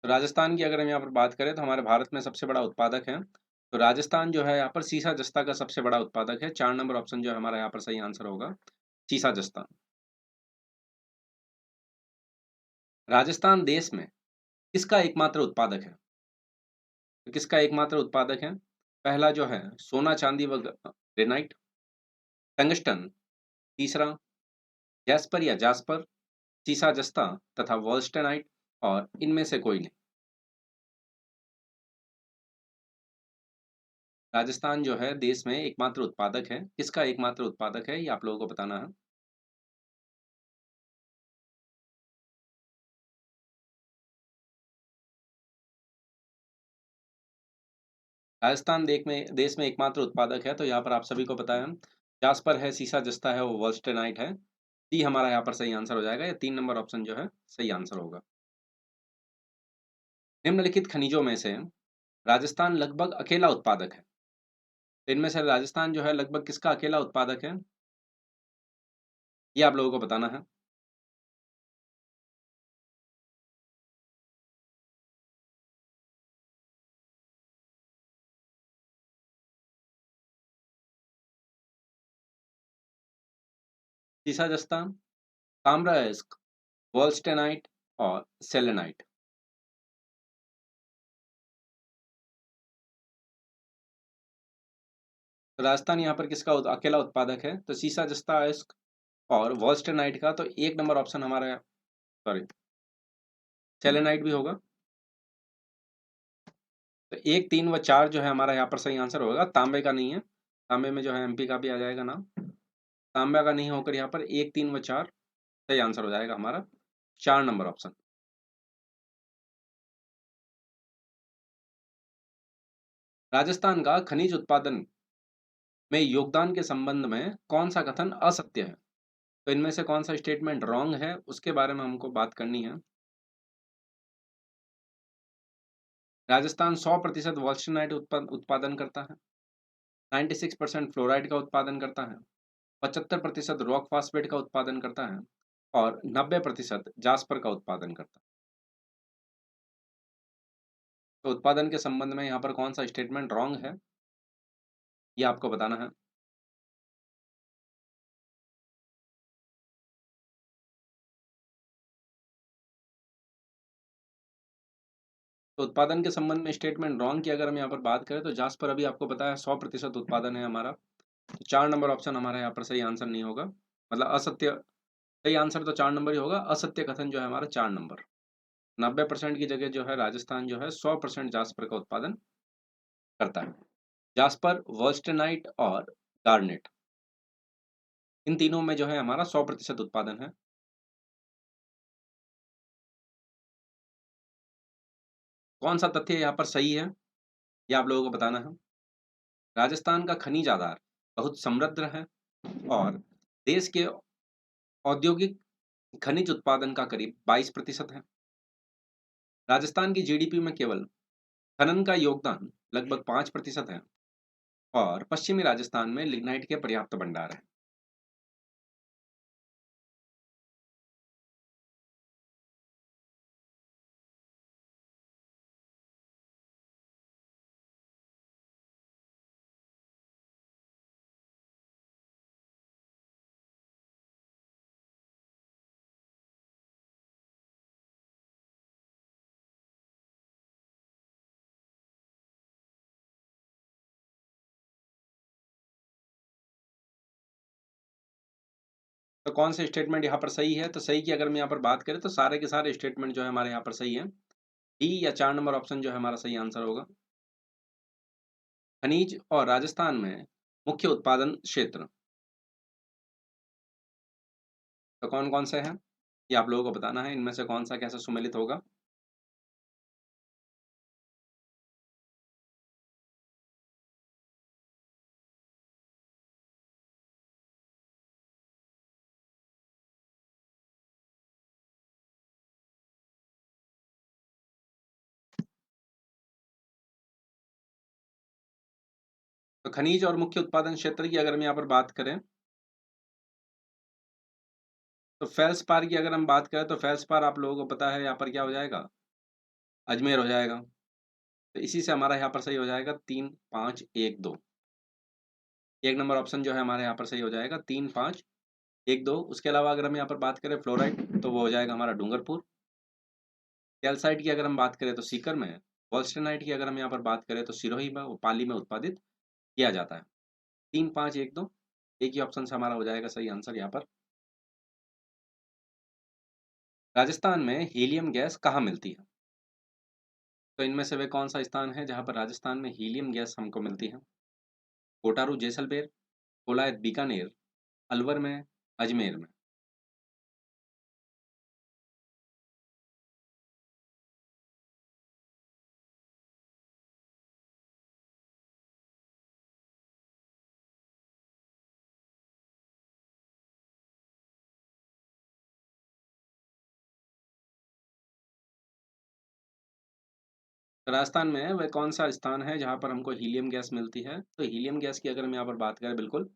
[SPEAKER 1] तो राजस्थान की अगर हम यहाँ पर बात करें तो हमारे भारत में सबसे बड़ा उत्पादक है, तो राजस्थान जो है यहाँ पर सीसा जस्ता का सबसे बड़ा उत्पादक है। 4 नंबर ऑप्शन जो है हमारा यहाँ पर सही आंसर होगा, सीसा जस्ता। राजस्थान देश में किसका एकमात्र उत्पादक है? तो किसका एकमात्र उत्पादक है? पहला जो है सोना चांदी व ग्रेनाइट, टंगस्टन, तीसरा जैस्पर या जास्पर, सीसा जस्ता तथा वॉल्स्टेनाइट और इनमें से कोई नहीं। राजस्थान जो है देश में एकमात्र उत्पादक है, किसका एकमात्र उत्पादक है ये आप लोगों को बताना है। राजस्थान देश में एकमात्र उत्पादक है, तो यहाँ पर आप सभी को पता है, जास्पर है, सीसा जस्ता है, वो वॉल्स्टेनाइट है। डी हमारा यहाँ पर सही आंसर हो जाएगा, या 3 नंबर ऑप्शन जो है सही आंसर होगा। निम्नलिखित खनिजों में से राजस्थान लगभग अकेला उत्पादक है, तो इनमें से राजस्थान जो है लगभग किसका अकेला उत्पादक है ये आप लोगों को बताना है। सीसा जस्ता, ताम्रस्क, वॉल्स्टेनाइट और सेलेनाइट। तो राजस्थान यहाँ पर किसका अकेला उत्पादक है? तो सीसा जस्ता अयस्क और वॉल्स्टेनाइट का, तो 1 नंबर ऑप्शन हमारा, सॉरी, सेलेनाइट भी होगा। तो 1, 3 व 4 जो है हमारा यहाँ पर सही आंसर होगा, तांबे का नहीं है। तांबे में जो है एमपी का भी आ जाएगा नाम, तांबे का नहीं होकर यहाँ पर 1, 3 व 4 सही आंसर हो जाएगा हमारा, 4 नंबर ऑप्शन। राजस्थान का खनिज उत्पादन में योगदान के संबंध में कौन सा कथन असत्य है? तो इनमें से कौन सा स्टेटमेंट रॉन्ग है उसके बारे में हमको बात करनी है। राजस्थान 100% वॉल्स्टेनाइट उत्पादन करता है, 96% फ्लोराइड का उत्पादन करता है, 75% रॉक फास्फेट का उत्पादन करता है और 90% जास्पर का उत्पादन करता है। तो उत्पादन के संबंध में यहाँ पर कौन सा स्टेटमेंट रॉन्ग है ये आपको बताना है। तो उत्पादन के संबंध में स्टेटमेंट रॉन्ग की अगर हम यहाँ पर बात करें तो जास्पर अभी आपको पता है 100% उत्पादन है हमारा, तो 4 नंबर ऑप्शन हमारा यहाँ पर सही आंसर नहीं होगा, मतलब असत्य। सही आंसर तो 4 नंबर ही होगा, असत्य कथन जो है हमारा 4 नंबर। 90% की जगह जो है राजस्थान जो है 100% जास्पर का उत्पादन करता है। जास्पर, वॉल्स्टनाइट और गार्नेट, इन तीनों में जो है हमारा 100% उत्पादन है। कौन सा तथ्य यहाँ पर सही है, ये आप लोगों को बताना है। राजस्थान का खनिज आधार बहुत समृद्ध है और देश के औद्योगिक खनिज उत्पादन का करीब 22% है। राजस्थान की जीडीपी में केवल खनन का योगदान लगभग 5% है और पश्चिमी राजस्थान में लिग्नाइट के पर्याप्त भंडार हैं। तो कौन से स्टेटमेंट यहाँ पर सही है? तो सही की अगर हम यहाँ पर बात करें तो सारे के सारे स्टेटमेंट जो है हमारे यहाँ पर सही है। डी या 4 नंबर ऑप्शन जो है हमारा सही आंसर होगा। खनिज और राजस्थान में मुख्य उत्पादन क्षेत्र तो कौन-कौन से हैं? ये आप लोगों को बताना है, इनमें से कौन-सा कैसे सुमेलित होगा? तो खनिज और मुख्य उत्पादन क्षेत्र की अगर हम यहाँ पर बात करें, तो फेल्सपार की अगर हम बात करें तो फेल्सपार आप लोगों को पता है यहाँ पर क्या हो जाएगा? अजमेर हो जाएगा। तो इसी से हमारा यहाँ पर सही हो जाएगा 3, 5, 1, 2। 1 नंबर ऑप्शन जो है हमारे यहाँ पर सही हो जाएगा 3, 5, 1, 2। उसके अलावा अगर हम यहाँ पर बात करें फ्लोराइड तो वो हो जाएगा हमारा डूंगरपुर। कैल्साइट की अगर हम बात करें तो सीकर में है। वॉल्स्टनाइट की अगर हम यहाँ पर बात करें तो सिरोही में और पाली में उत्पादित किया जाता है। 3, 5, 1, 2 एक ही ऑप्शन से हमारा हो जाएगा सही आंसर यहाँ पर। राजस्थान में हीलियम गैस कहाँ मिलती है? तो इनमें से वे कौन सा स्थान है जहाँ पर राजस्थान में हीलियम गैस हमको मिलती है? कोटारू जैसलमेर, कोलायत बीकानेर, अलवर में, अजमेर में। तो राजस्थान में वह कौन सा स्थान है जहाँ पर हमको हीलियम गैस मिलती है? तो हीलियम गैस की अगर हम यहाँ पर बात करें बिल्कुल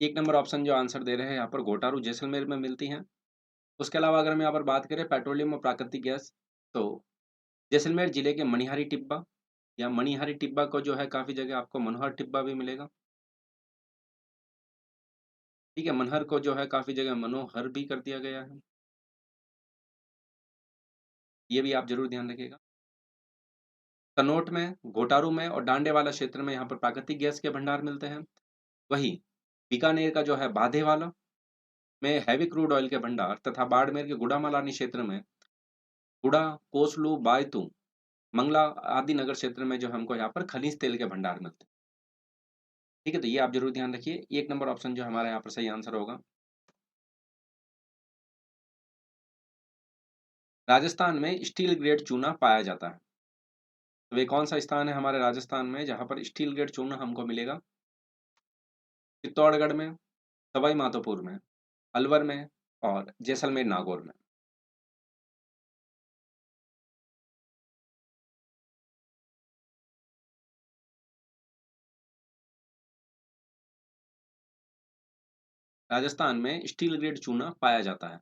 [SPEAKER 1] 1 नंबर ऑप्शन जो आंसर दे रहे हैं यहाँ पर घोटारू जैसलमेर में मिलती हैं। उसके अलावा अगर हम यहाँ पर बात करें पेट्रोलियम और प्राकृतिक गैस तो जैसलमेर जिले के मनिहारी टिब्बा या मणिहारी टिब्बा को जो है काफ़ी जगह आपको मनोहर टिब्बा भी मिलेगा। ठीक है, मनहर को जो है काफ़ी जगह मनोहर भी कर दिया गया है। ये भी आप ज़रूर ध्यान रखिएगा। कनौट में, घोटारू में और डांडेवाला क्षेत्र में यहाँ पर प्राकृतिक गैस के भंडार मिलते हैं। वहीं बीकानेर का जो है बाधेवाला में हैवी क्रूड ऑयल के भंडार तथा बाड़मेर के गुड़ामालानी क्षेत्र में गुड़ा, कोसलू, बायतू, मंगला आदि नगर क्षेत्र में जो हमको यहाँ पर खनिज तेल के भंडार मिलते हैं। ठीक है, तो ये आप ज़रूर ध्यान रखिए। 1 नंबर ऑप्शन जो हमारा यहाँ पर सही आंसर होगा। राजस्थान में स्टील ग्रेड चूना पाया जाता है। तो वे कौन सा स्थान है हमारे राजस्थान में जहाँ पर स्टील ग्रेड चूना हमको मिलेगा? चित्तौड़गढ़ में, सवाई माधोपुर में, अलवर में और जैसलमेर नागौर में। राजस्थान में स्टील ग्रेड चूना पाया जाता है।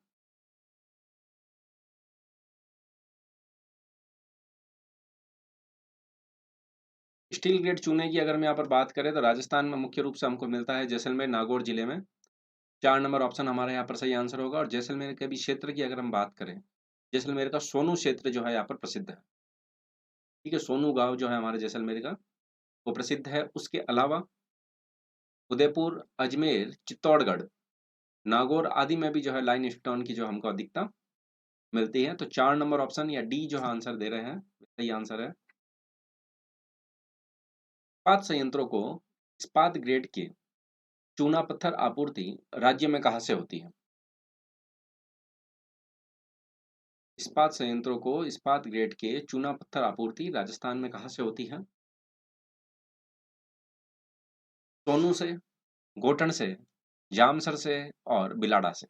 [SPEAKER 1] स्टील ग्रेड चूने की अगर हम यहाँ पर बात करें तो राजस्थान में मुख्य रूप से हमको मिलता है जैसलमेर नागौर जिले में। 4 नंबर ऑप्शन हमारे यहाँ पर सही आंसर होगा और जैसलमेर के भी क्षेत्र की अगर हम बात करें, जैसलमेर का सोनू क्षेत्र जो है यहाँ पर प्रसिद्ध है। ठीक है, सोनू गाँव जो है हमारे जैसलमेर का, वो प्रसिद्ध है। उसके अलावा उदयपुर, अजमेर, चित्तौड़गढ़, नागौर आदि में भी जो है लाइम स्टोन की जो हमको अधिकता मिलती है। तो 4 नंबर ऑप्शन या डी जो आंसर दे रहे हैं, सही आंसर है। इस्पात संयंत्रों को इस्पात ग्रेड के चूना पत्थर आपूर्ति राज्य में कहाँ से होती है? इस्पात संयंत्रों को इस्पात ग्रेड के चूना पत्थर आपूर्ति राजस्थान में कहाँ से होती है? सोनू से, गोटन से, जामसर से और बिलाड़ा से।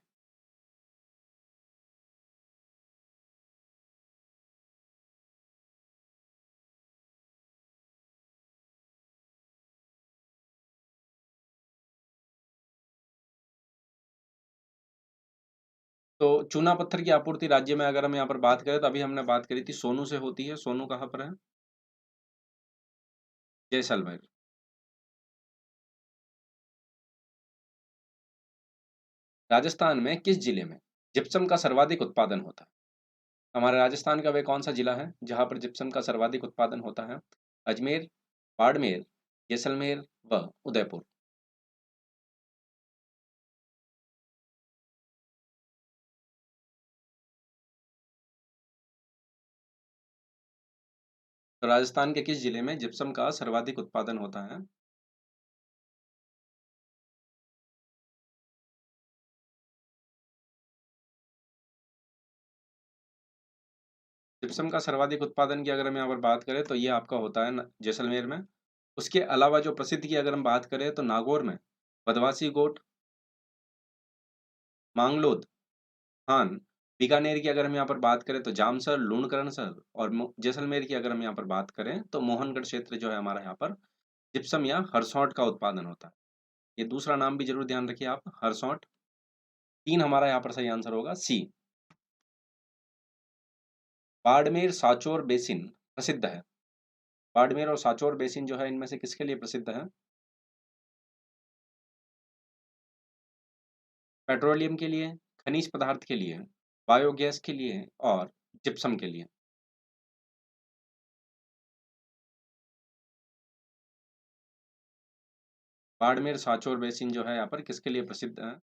[SPEAKER 1] तो चूना पत्थर की आपूर्ति राज्य में अगर हम यहाँ पर बात करें तो अभी हमने बात करी थी सोनू से होती है। सोनू कहाँ पर है? जैसलमेर। राजस्थान में किस जिले में जिप्सम का सर्वाधिक उत्पादन होता है? हमारे राजस्थान का वे कौन सा जिला है जहाँ पर जिप्सम का सर्वाधिक उत्पादन होता है? अजमेर, बाड़मेर, जैसलमेर व उदयपुर। तो राजस्थान के किस जिले में जिप्सम का सर्वाधिक उत्पादन होता है? जिप्सम का सर्वाधिक उत्पादन की अगर हम यहाँ पर बात करें तो ये आपका होता है जैसलमेर में। उसके अलावा जो प्रसिद्ध की अगर हम बात करें तो नागौर में बदवासी गोट, मांगलोद, हान, बीकानेर की अगर हम यहाँ पर बात करें तो जामसर, लूणकरणसर और जैसलमेर की अगर हम यहाँ पर बात करें तो मोहनगढ़ क्षेत्र जो है हमारा यहाँ पर जिप्सम या हरसौट का उत्पादन होता है। ये दूसरा नाम भी जरूर ध्यान रखिए आप, हरसौट। 3 हमारा यहाँ पर सही आंसर होगा सी। बाड़मेर सांचौर बेसिन प्रसिद्ध है। बाड़मेर और सांचौर बेसिन जो है इनमें से किसके लिए प्रसिद्ध है? पेट्रोलियम के लिए, खनिज पदार्थ के लिए, बायोगैस के लिए और जिप्सम के लिए। बाड़मेर सांचौर बेसिन जो है यहाँ पर किसके लिए प्रसिद्ध है?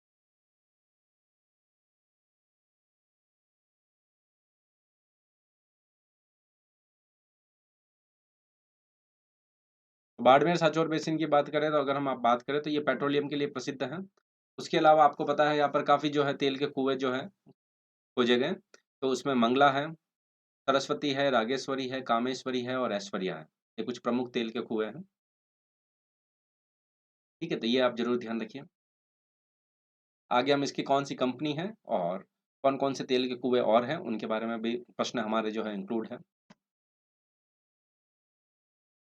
[SPEAKER 1] बाड़मेर सांचौर बेसिन की बात करें तो अगर हम आप बात करें तो ये पेट्रोलियम के लिए प्रसिद्ध है। उसके अलावा आपको पता है यहाँ पर काफ़ी जो है तेल के कुएँ जो हैं खोजे गए। तो उसमें मंगला है, सरस्वती है, रागेश्वरी है, कामेश्वरी है और ऐश्वर्या है। ये कुछ प्रमुख तेल के कुएँ हैं। ठीक है? तो ये आप ज़रूर ध्यान रखिए। आगे हम इसकी कौन-सी कंपनी है और कौन-कौन से तेल के कुएँ और हैं, उनके बारे में भी प्रश्न हमारे जो है इंक्लूड है।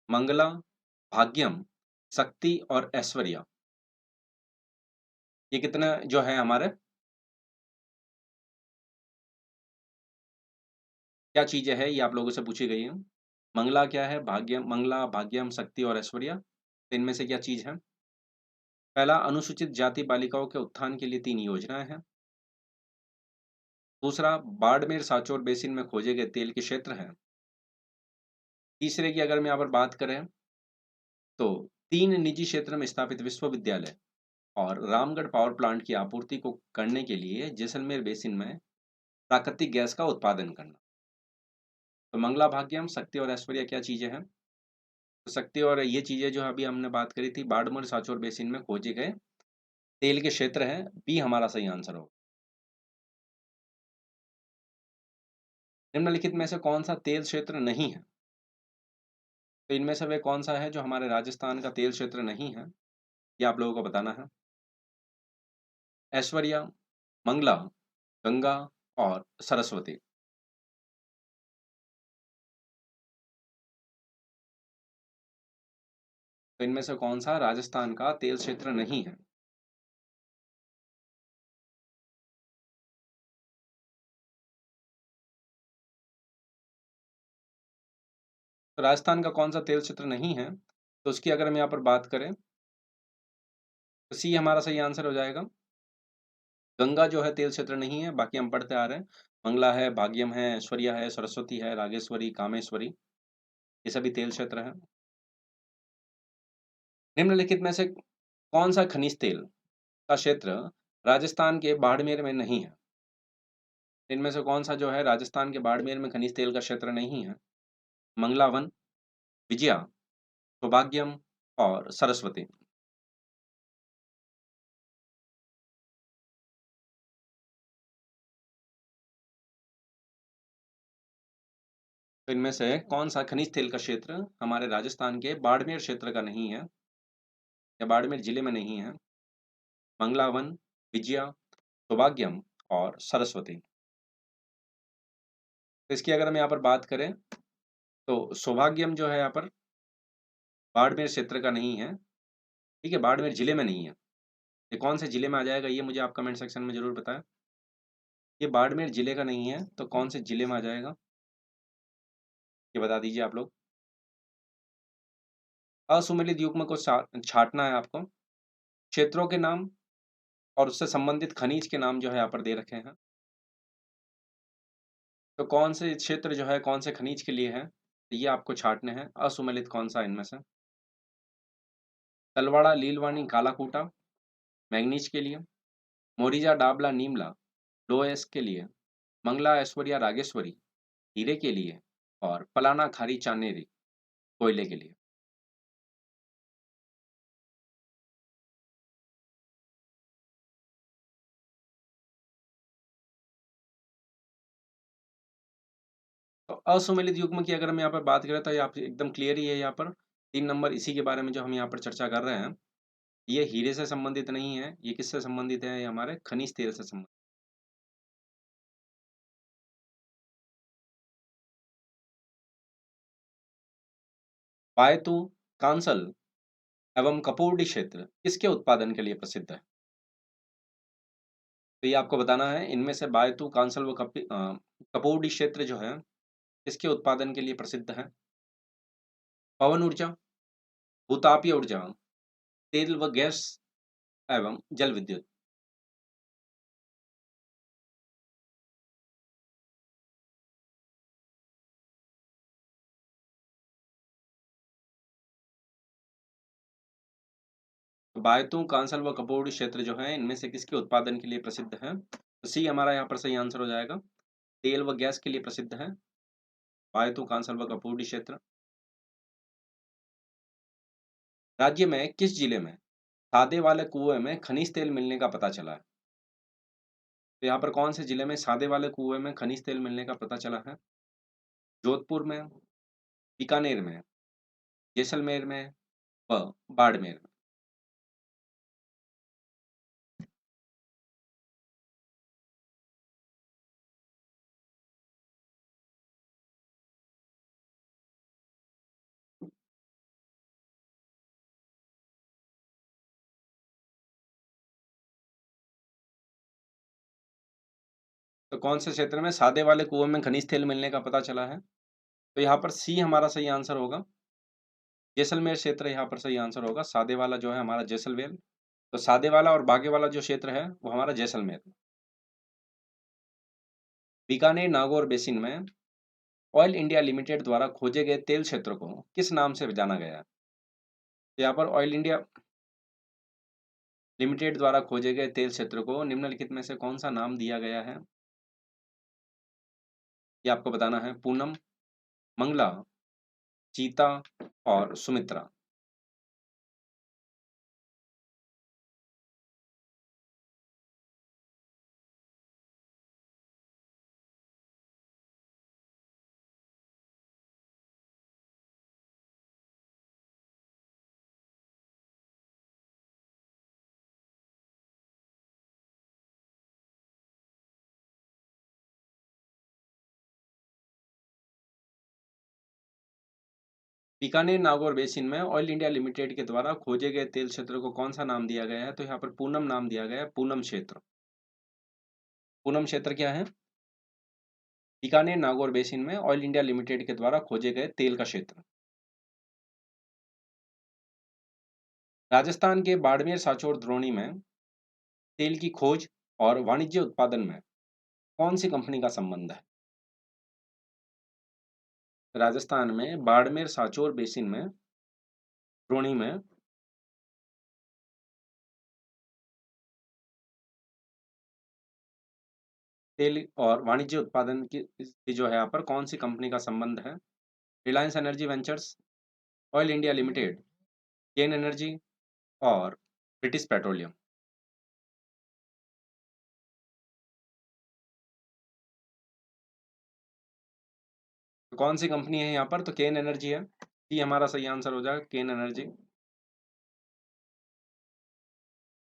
[SPEAKER 1] मंगला, भाग्यम, शक्ति और ऐश्वर्या। ये कितने जो हैं हमारे क्या चीज़ें हैं, ये आप लोगों से पूछी गई हैं। मंगला क्या है? मंगला, भाग्यम, शक्ति और ऐश्वर्या। तो इनमें से क्या चीज़ है? पहला, अनुसूचित जाति बालिकाओं के उत्थान के लिए 3 योजनाएँ हैं। दूसरा, बाड़मेर सांचौर बेसिन में खोजे गए तेल के क्षेत्र हैं। तीसरे की अगर हम यहाँ पर बात करें, तो 3 निजी क्षेत्र में स्थापित विश्वविद्यालय और रामगढ़ पावर प्लांट की आपूर्ति को करने के लिए जैसलमेर बेसिन में प्राकृतिक गैस का उत्पादन करना। तो मंगला, भाग्यम, शक्ति और ऐश्वर्या क्या चीज़ें हैं? तो शक्ति और ये चीज़ें जो अभी हमने बात करी थी, बाड़मेर सांचौर बेसिन में खोजे गए तेल के क्षेत्र हैं। बी हमारा सही आंसर होगा। निम्नलिखित में से कौन-सा तेल क्षेत्र नहीं है? तो इनमें से वे कौन-सा है जो हमारे राजस्थान का तेल क्षेत्र नहीं है? ये आप लोगों को बताना है। ऐश्वर्या, मंगला, गंगा और सरस्वती। तो इनमें से कौन-सा राजस्थान का तेल क्षेत्र नहीं है? तो राजस्थान का कौन-सा तेल क्षेत्र नहीं है? तो उसकी अगर हम यहाँ पर बात करें, तो सी हमारा सही आंसर हो जाएगा। गंगा जो है तेल क्षेत्र नहीं है, बाकी हम पढ़ते आ रहे हैं। मंगला है, भाग्यम है, ऐश्वर्या है, सरस्वती है, रागेश्वरी, कामेश्वरी, ये सभी तेल क्षेत्र हैं। निम्नलिखित में से कौन-सा खनिज तेल का क्षेत्र राजस्थान के बाड़मेर में नहीं है? इनमें से कौन-सा जो है राजस्थान के बाड़मेर में खनिज तेल का क्षेत्र नहीं है? मंगला वन, विजया, सौभाग्यम और सरस्वती। तो इनमें से कौन-सा खनिज तेल का क्षेत्र हमारे राजस्थान के बाड़मेर क्षेत्र का नहीं है या बाड़मेर जिले में नहीं है? मंगला वन, विजया, सौभाग्यम और सरस्वती। तो इसकी अगर हम यहाँ पर बात करें, तो सौभाग्यम जो है यहाँ पर बाड़मेर क्षेत्र का नहीं है, ठीक है? बाड़मेर जिले में नहीं है। ये कौन से जिले में आ जाएगा, ये मुझे आप कमेंट सेक्शन में ज़रूर बताएँ। ये बाड़मेर जिले का नहीं है, तो कौन से जिले में आ जाएगा? ये बता दीजिए आप लोग। असुमेलित युग्म को छाँटना है आपको। क्षेत्रों के नाम और उससे संबंधित खनिज के नाम जो है यहाँ पर दे रखे हैं। तो कौन से क्षेत्र जो है, कौन से खनिज के लिए है, तो ये आपको छाँटने हैं। असुमेलित कौन-सा इनमें से? तलवाड़ा, लीलवानी, कालाकूटा मैंगनीज के लिए, मोरिजा, डाबला, नीमला लोएस के लिए, मंगला, ऐश्वर्या, रागेश्वरी हीरे के लिए और पलाना, खारी, चांदेरी कोयले के लिए। तो असुमेलित युग्म की अगर हम यहाँ पर बात करें, तो ये आप एकदम क्लियर ही है यहाँ पर। 3 नंबर इसी के बारे में जो हम यहाँ पर चर्चा कर रहे हैं, ये हीरे से संबंधित नहीं है, ये किससे संबंधित है? ये हमारे खनिज तेल से संबंधित। पायतू, कांसल एवं कपूरडी क्षेत्र किसके उत्पादन के लिए प्रसिद्ध है? तो ये आपको बताना है, इनमें से बायतू, कांसल व कपूरडी क्षेत्र जो है, किसके उत्पादन के लिए प्रसिद्ध है? पवन ऊर्जा, भूतापीय ऊर्जा, तेल व गैस एवं जल विद्युत। तो बायतू, कांसल व कपूरडी क्षेत्र जो है, इनमें से किसके उत्पादन के लिए प्रसिद्ध है? तो सी हमारा यहाँ पर सही आंसर हो जाएगा। तेल व गैस के लिए प्रसिद्ध है बायतू, कांसल व कपूरडी क्षेत्र। राज्य में किस जिले में सादे वाले कुएं में खनिज तेल मिलने का पता चला है? तो यहाँ पर कौन से जिले में सादे वाले कुएं में खनिज तेल मिलने का पता चला है? जोधपुर में, बीकानेर में, जैसलमेर में व बाड़मेर में। तो कौन से क्षेत्र में सादे वाले कुएं में खनिज तेल मिलने का पता चला है? तो यहाँ पर सी हमारा सही आंसर होगा। जैसलमेर क्षेत्र यहाँ पर सही आंसर होगा। सादे वाला जो है हमारा जैसलमेर। तो सादे वाला और बागे वाला जो क्षेत्र है, वो हमारा जैसलमेर। बीकानेर नागौर बेसिन में ऑयल इंडिया लिमिटेड द्वारा खोजे गए तेल क्षेत्र को किस नाम से जाना गया है? तो यहाँ पर ऑयल इंडिया लिमिटेड द्वारा खोजे गए तेल क्षेत्र को निम्नलिखित में से कौन सा नाम दिया गया है? ये आपको बताना है। पूनम, मंगला, चीता और सुमित्रा। बीकानेर नागौर बेसिन में ऑयल इंडिया लिमिटेड के द्वारा खोजे गए तेल क्षेत्र को कौन सा नाम दिया गया है? तो यहाँ पर पूनम नाम दिया गया है। पूनम क्षेत्र। पूनम क्षेत्र क्या है? बीकानेर नागौर बेसिन में ऑयल इंडिया लिमिटेड के द्वारा खोजे गए तेल का क्षेत्र। राजस्थान के बाड़मेर, सांचौर, द्रोणी में तेल की खोज और वाणिज्य उत्पादन में कौन सी कंपनी का संबंध है? राजस्थान में बाड़मेर, सांचौर बेसिन में, द्रोणी में
[SPEAKER 2] तेल और वाणिज्य उत्पादन की जो है यहाँ पर कौन-सी कंपनी का संबंध है? Reliance energy ventures, oil India limited, Cairn energy और ब्रिटिश पेट्रोलियम। तो कौन-सी कंपनी है यहाँ पर? तो केन एनर्जी है। ये हमारा सही आंसर हो जाएगा, केन एनर्जी।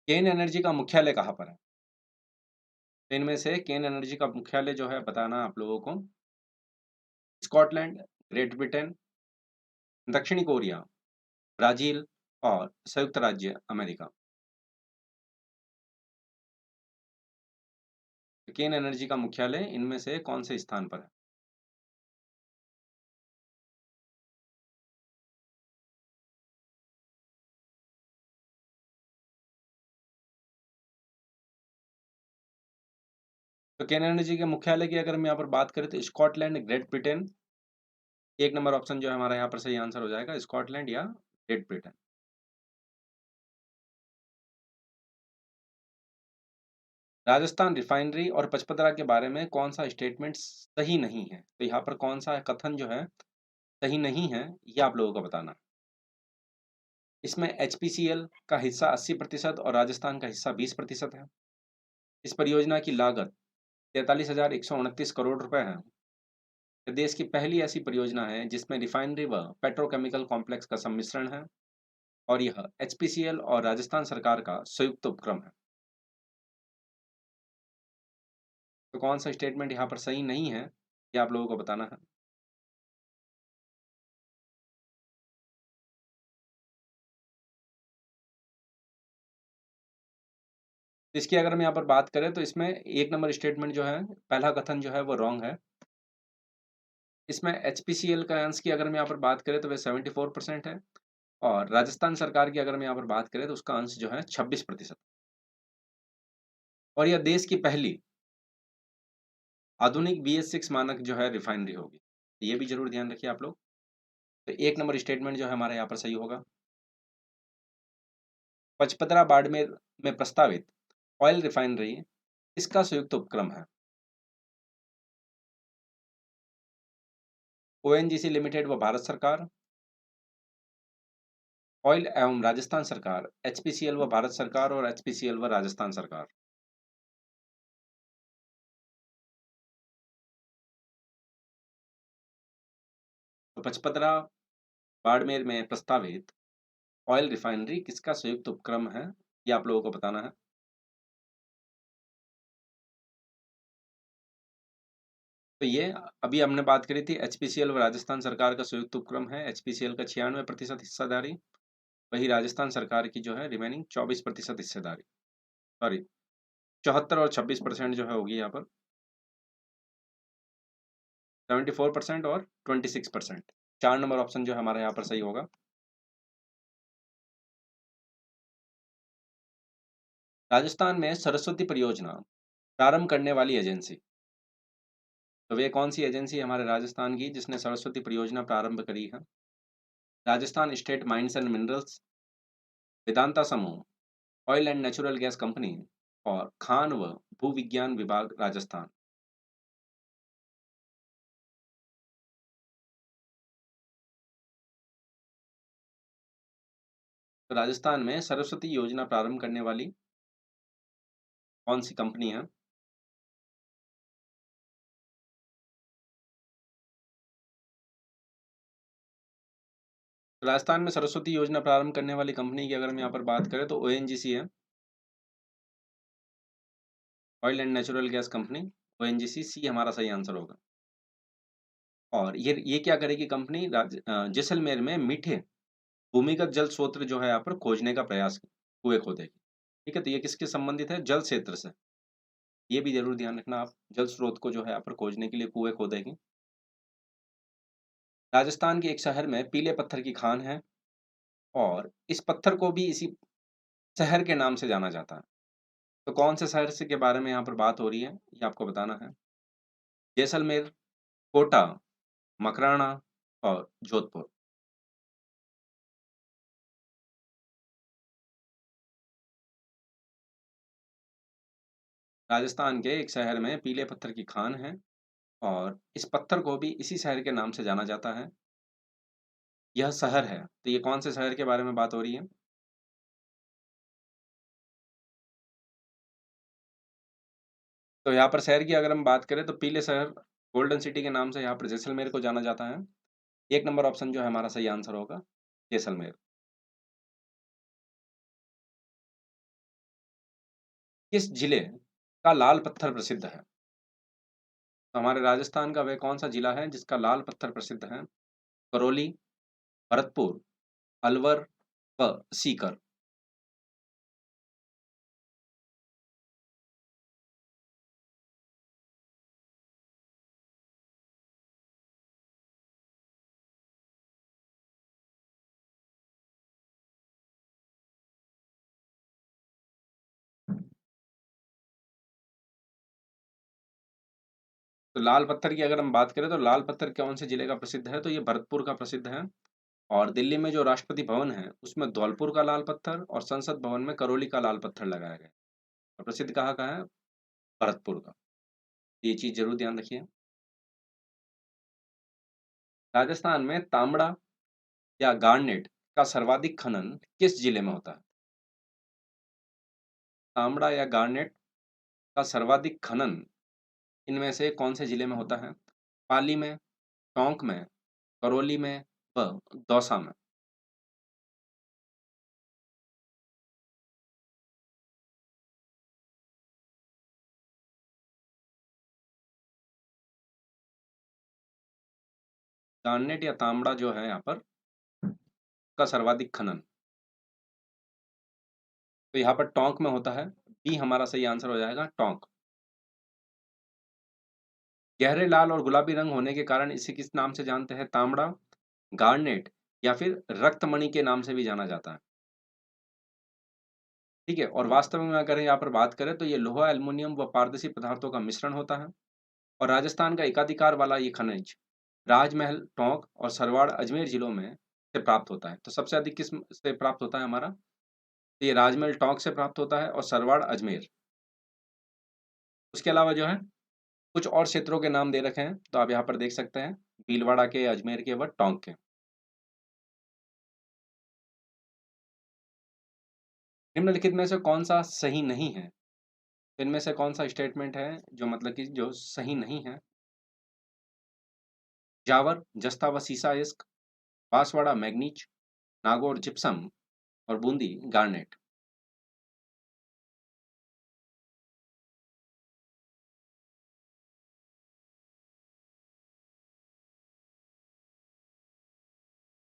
[SPEAKER 2] केन एनर्जी का मुख्यालय कहाँ पर है? तो इनमें से केन एनर्जी का मुख्यालय जो है बताना है आप लोगों को। स्कॉटलैंड, ग्रेट ब्रिटेन, दक्षिणी कोरिया, ब्राज़ील और संयुक्त राज्य अमेरिका। केन एनर्जी का मुख्यालय इनमें से कौन से स्थान पर है? तो केन एनर्जी के मुख्यालय की अगर हम यहाँ पर बात करें तो Scotland, great Britain, 1 number option जो है हमारा यहाँ पर सही आंसर हो जाएगा, स्कॉटलैंड या ग्रेट ब्रिटेन। राजस्थान रिफाइनरी और पचपदरा के बारे में कौन-सा स्टेटमेंट सही नहीं है? तो यहाँ पर कौन-सा कथन जो है सही नहीं है, ये आप लोगों को बताना है। इसमें एचपीसीएल का हिस्सा 80% और राजस्थान का हिस्सा 20% है। इस परियोजना की लागत 43,129 करोड़ रुपए है। ये देश की पहली ऐसी परियोजना है जिसमें रिफाइनरी व पेट्रोकेमिकल कॉम्प्लेक्स का सम्मिश्रण है और यह एचपीसीएल और राजस्थान सरकार का संयुक्त उपक्रम है। तो कौन सा स्टेटमेंट यहाँ पर सही नहीं है, ये आप लोगों को बताना है। इसकी अगर हम यहाँ पर बात करें तो इसमें 1 नंबर स्टेटमेंट जो है, पहला कथन जो है वो रॉन्ग है। इसमें एचपीसीएल का अंश की अगर हम यहाँ पर बात करें तो वह 74% है और राजस्थान सरकार की अगर हम यहाँ पर बात करें तो उसका अंश जो है 26%। और यह देश की पहली आधुनिक BS6 मानक जो है रिफाइनरी होगी। ये भी ज़रूर ध्यान रखिए आप लोग। तो 1 नंबर स्टेटमेंट जो है हमारा यहाँ पर सही होगा। पचपदरा बाड़मेर में प्रस्तावित ऑयल रिफाइनरी किसका संयुक्त उपक्रम है? ओएनजीसी लिमिटेड व भारत सरकार, ऑयल एवं राजस्थान सरकार, एचपीसीएल व भारत सरकार और एचपीसीएल व राजस्थान सरकार। तो पचपदरा बाड़मेर में प्रस्तावित ऑयल रिफाइनरी किसका संयुक्त उपक्रम है? ये आप लोगों को बताना है। तो ये अभी हमने बात करी थी एचपीसीएल व राजस्थान सरकार का संयुक्त उपक्रम है। एचपीसीएल का 96% हिस्सेदारी, वही राजस्थान सरकार की जो है रिमेनिंग 24% हिस्सेदारी, सॉरी 74 और 26% जो है होगी यहाँ पर, 74% और 26%। 4 नंबर ऑप्शन जो है हमारा यहाँ पर सही होगा। राजस्थान में सरस्वती परियोजना प्रारंभ करने वाली एजेंसी, तो वे कौन सी एजेंसी है हमारे राजस्थान की जिसने सरस्वती परियोजना प्रारंभ करी है? Rajasthan state mines and minerals, Vedanta समूह, oil and natural gas company और खान व भू विज्ञान विभाग राजस्थान। तो राजस्थान में सरस्वती योजना प्रारंभ करने वाली कौन सी कंपनी है? तो राजस्थान में सरस्वती योजना प्रारंभ करने वाली कंपनी की अगर हम यहाँ पर बात करें तो ओएनजीसी है, oil and natural gas company, ONGC C हमारा सही आंसर होगा। और ये क्या करेगी कंपनी? जैसलमेर में मीठे भूमिगत जल स्रोत जो है यहाँ पर खोजने का प्रयास, कुएं खोदेगी। ठीक है, तो ये किसके संबंधित है? जल क्षेत्र से। ये भी जरूर ध्यान रखना आप, जल स्रोत को जो है यहाँ पर खोजने के लिए कुएं खोदेगी। राजस्थान के एक शहर में पीले पत्थर की खान है और इस पत्थर को भी इसी शहर के नाम से जाना जाता है। तो कौन से शहर से के बारे में यहाँ पर बात हो रही है, ये आपको बताना है। जैसलमेर, कोटा, मकराना और जोधपुर। राजस्थान के एक शहर में पीले पत्थर की खान है और इस पत्थर को भी इसी शहर के नाम से जाना जाता है। यह शहर है, तो ये कौन से शहर के बारे में बात हो रही है? तो यहाँ पर शहर की अगर हम बात करें तो पीले शहर गोल्डन सिटी के नाम से यहाँ पर जैसलमेर को जाना जाता है। 1 नंबर ऑप्शन जो है हमारा सही आंसर होगा, जैसलमेर। किस जिले का लाल पत्थर प्रसिद्ध है? तो हमारे राजस्थान का वह कौन-सा जिला है जिसका लाल पत्थर प्रसिद्ध है? करौली, भरतपुर, अलवर व सीकर। तो लाल पत्थर की अगर हम बात करें तो लाल पत्थर कौन से जिले का प्रसिद्ध है? तो ये भरतपुर का प्रसिद्ध है। और दिल्ली में जो राष्ट्रपति भवन है, उसमें धौलपुर का लाल पत्थर और संसद भवन में करौली का लाल पत्थर लगाया गया है। और प्रसिद्ध कहाँ का है? भरतपुर का। ये चीज़ ज़रूर ध्यान रखिए। राजस्थान में तांबड़ा या गार्नेट का सर्वाधिक खनन किस जिले में होता है? तांबड़ा या गार्नेट का सर्वाधिक खनन इनमें से कौन से जिले में होता है? पाली में, टोंक में, करौली में व दौसा में। गार्नेट या तांबड़ा जो है यहाँ पर का सर्वाधिक खनन, तो यहाँ पर टोंक में होता है। बी हमारा सही आंसर हो जाएगा, टोंक। गहरे लाल और गुलाबी रंग होने के कारण इसे किस नाम से जानते हैं? तांबड़ा, गार्नेट या फिर रक्तमणि के नाम से भी जाना जाता है। ठीक है, और वास्तव में अगर यहाँ पर बात करें तो ये लोहा, एल्युमिनियम व पारदर्शी पदार्थों का मिश्रण होता है। और राजस्थान का एकाधिकार वाला ये खनिज राजमहल, टोंक और सरवाड़, अजमेर जिलों में से प्राप्त होता है। तो सबसे अधिक किस से प्राप्त होता है हमारा? तो ये राजमहल, टोंक से प्राप्त होता है और सरवाड़, अजमेर। उसके अलावा जो है कुछ और क्षेत्रों के नाम दे रखे हैं, तो आप यहाँ पर देख सकते हैं, भीलवाड़ा के, अजमेर के व टोंक के। निम्नलिखित में से कौन-सा सही नहीं है? इनमें से कौन-सा स्टेटमेंट है जो मतलब कि जो सही नहीं है? जावर, जस्ता व सीसा इस्क, बांसवाड़ा मैंगनीज, नागौर जिप्सम और बूंदी गार्नेट।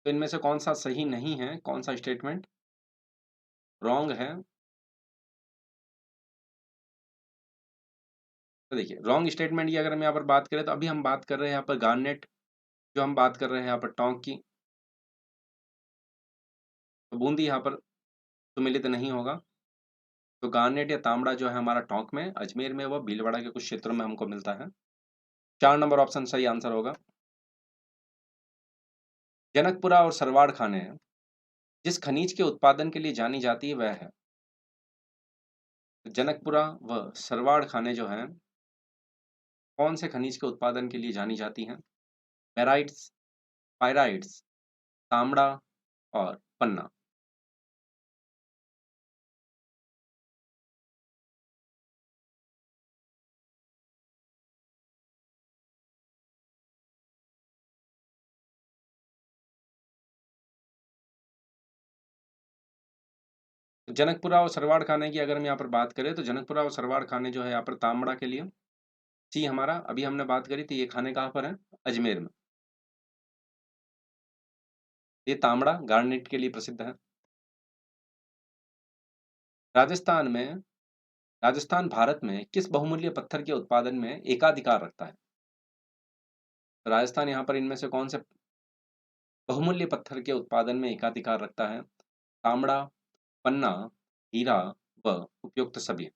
[SPEAKER 2] तो इनमें से कौन-सा सही नहीं है? कौन-सा स्टेटमेंट रॉन्ग है? तो देखिए, रॉन्ग स्टेटमेंट की अगर हम यहाँ पर बात करें तो अभी हम बात कर रहे हैं यहाँ पर गार्नेट, जो हम बात कर रहे हैं यहाँ पर टोंक की, तो बूंदी यहाँ पर सुमेलित नहीं होगा। तो गार्नेट या तांबड़ा जो है हमारा टोंक में, अजमेर में व भीलवाड़ा के कुछ क्षेत्रों में हमको मिलता है। 4 नंबर ऑप्शन सही आंसर होगा। जनकपुरा और सरवाड़ खाने जिस खनिज के उत्पादन के लिए जानी जाती है वह है। जनकपुरा व सरवाड़ खाने जो हैं, कौन से खनिज के उत्पादन के लिए जानी जाती हैं? बेराइट्स, पाइराइट्स, तांबड़ा और पन्ना। तो जनकपुरा और सरवाड़ खाने की अगर हम यहाँ पर बात करें तो जनकपुरा और सरवाड़ खाने जो है यहाँ पर तांबड़ा के लिए। सी हमारा अभी हमने बात करी थी, ये खाने कहाँ पर है? अजमेर में। ये तांबड़ा गार्नेट के लिए प्रसिद्ध है। राजस्थान में राजस्थान भारत में किस बहुमूल्य पत्थर के उत्पादन में एकाधिकार रखता है? तो राजस्थान यहाँ पर इनमें से कौन से बहुमूल्य पत्थर के उत्पादन में एकाधिकार रखता है? तांबड़ा, पन्ना, हीरा व उपयुक्त सभी।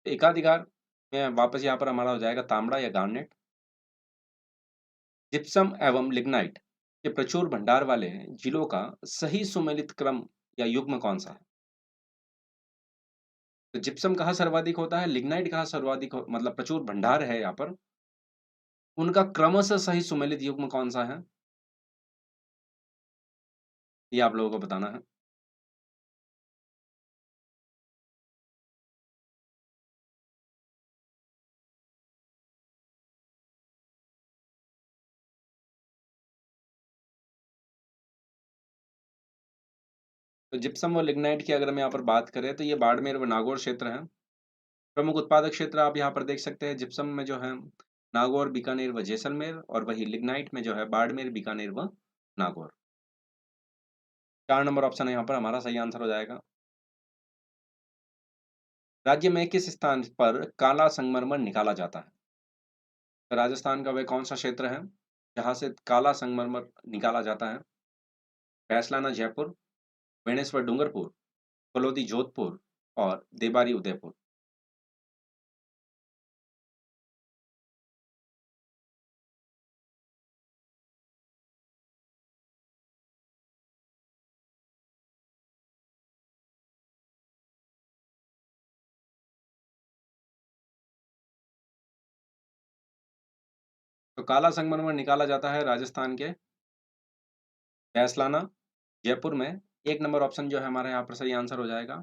[SPEAKER 2] एकाधिकार में वापस यहाँ पर हमारा हो जाएगा तांबा या गार्नेट। जिप्सम एवं लिग्नाइट के प्रचुर भंडार वाले जिलों का सही सुमेलित क्रम या युग्म कौन सा है? तो जिप्सम कहाँ सर्वाधिक होता है, लिग्नाइट कहाँ सर्वाधिक मतलब प्रचुर भंडार है यहाँ पर, उनका क्रमशः सही सुमेलित युग्म कौन सा है, ये आप लोगों को बताना है। तो जिप्सम और लिग्नाइट की अगर हम यहाँ पर बात करें तो ये बाड़मेर व नागौर क्षेत्र है। प्रमुख उत्पादक क्षेत्र आप यहाँ पर देख सकते हैं, जिप्सम में जो है नागौर, बीकानेर व जैसलमेर, और वही लिग्नाइट में जो है बाड़मेर, बीकानेर व नागौर। 4 नंबर ऑप्शन यहाँ पर हमारा सही आंसर हो जाएगा। राज्य में किस स्थान पर काला संगमरमर निकाला जाता है? तो राजस्थान का वह कौन सा क्षेत्र है जहाँ से काला संगमरमर निकाला जाता है? फैसलाना जयपुर, बेणेश्वर डूंगरपुर, फलोदी जोधपुर और देबारी उदयपुर। तो काला संगमरमर निकाला जाता है राजस्थान के फैसलाना जयपुर में। 1 नंबर ऑप्शन जो है हमारा यहाँ पर सही आंसर हो जाएगा।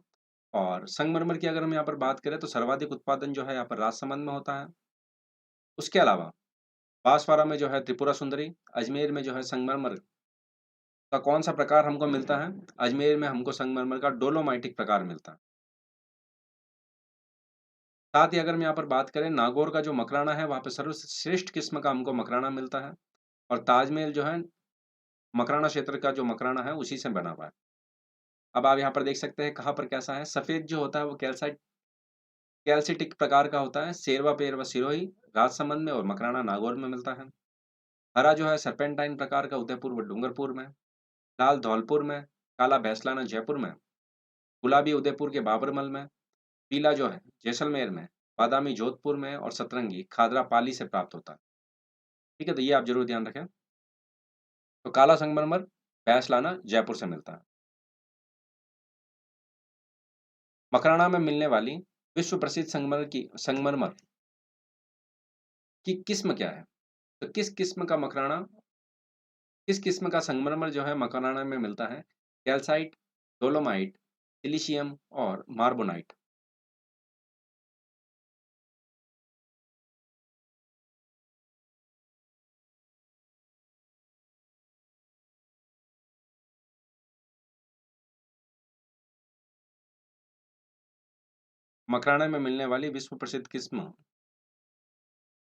[SPEAKER 2] और संगमरमर की अगर हम यहाँ पर बात करें तो सर्वाधिक उत्पादन जो है यहाँ पर राजसमंद में होता है। उसके अलावा बांसवाड़ा में जो है त्रिपुरा सुंदरी, अजमेर में जो है संगमरमर का कौन सा प्रकार हमको मिलता है? अजमेर में हमको संगमरमर का डोलोमाइटिक प्रकार मिलता है। साथ ही अगर हम यहाँ पर बात करें नागौर का जो मकराना है वहाँ पे सर्वश्रेष्ठ किस्म का हमको मकराना मिलता है। और ताजमहल जो है मकराना क्षेत्र का जो मकराना है उसी से बना हुआ है। अब आप यहाँ पर देख सकते हैं कहाँ पर कैसा है, सफेद जो होता है वो कैल्सिटिक प्रकार का होता है, शेरवा पेर व सिरोही राजसमंद में और मकराना नागौर में मिलता है। हरा जो है सर्पेंटाइन प्रकार का उदयपुर व डूंगरपुर में, लाल धौलपुर में, काला भैंसलाना जयपुर में, गुलाबी उदयपुर के बाबरमल में, पीला जो है जैसलमेर में, बादामी जोधपुर में और सतरंगी खादरा पाली से प्राप्त होता है। ठीक है, तो ये आप जरूर ध्यान रखें। तो काला संगमरमर भैंसलाना जयपुर से मिलता है। मकराना में मिलने वाली विश्व प्रसिद्ध संगमरमर की किस्म क्या है? तो किस किस्म का संगमरमर जो है मकराना में मिलता है? कैल्साइट, डोलोमाइट, सिलिशियम और मार्बोनाइट। मकराना में मिलने वाली विश्व प्रसिद्ध किस्म,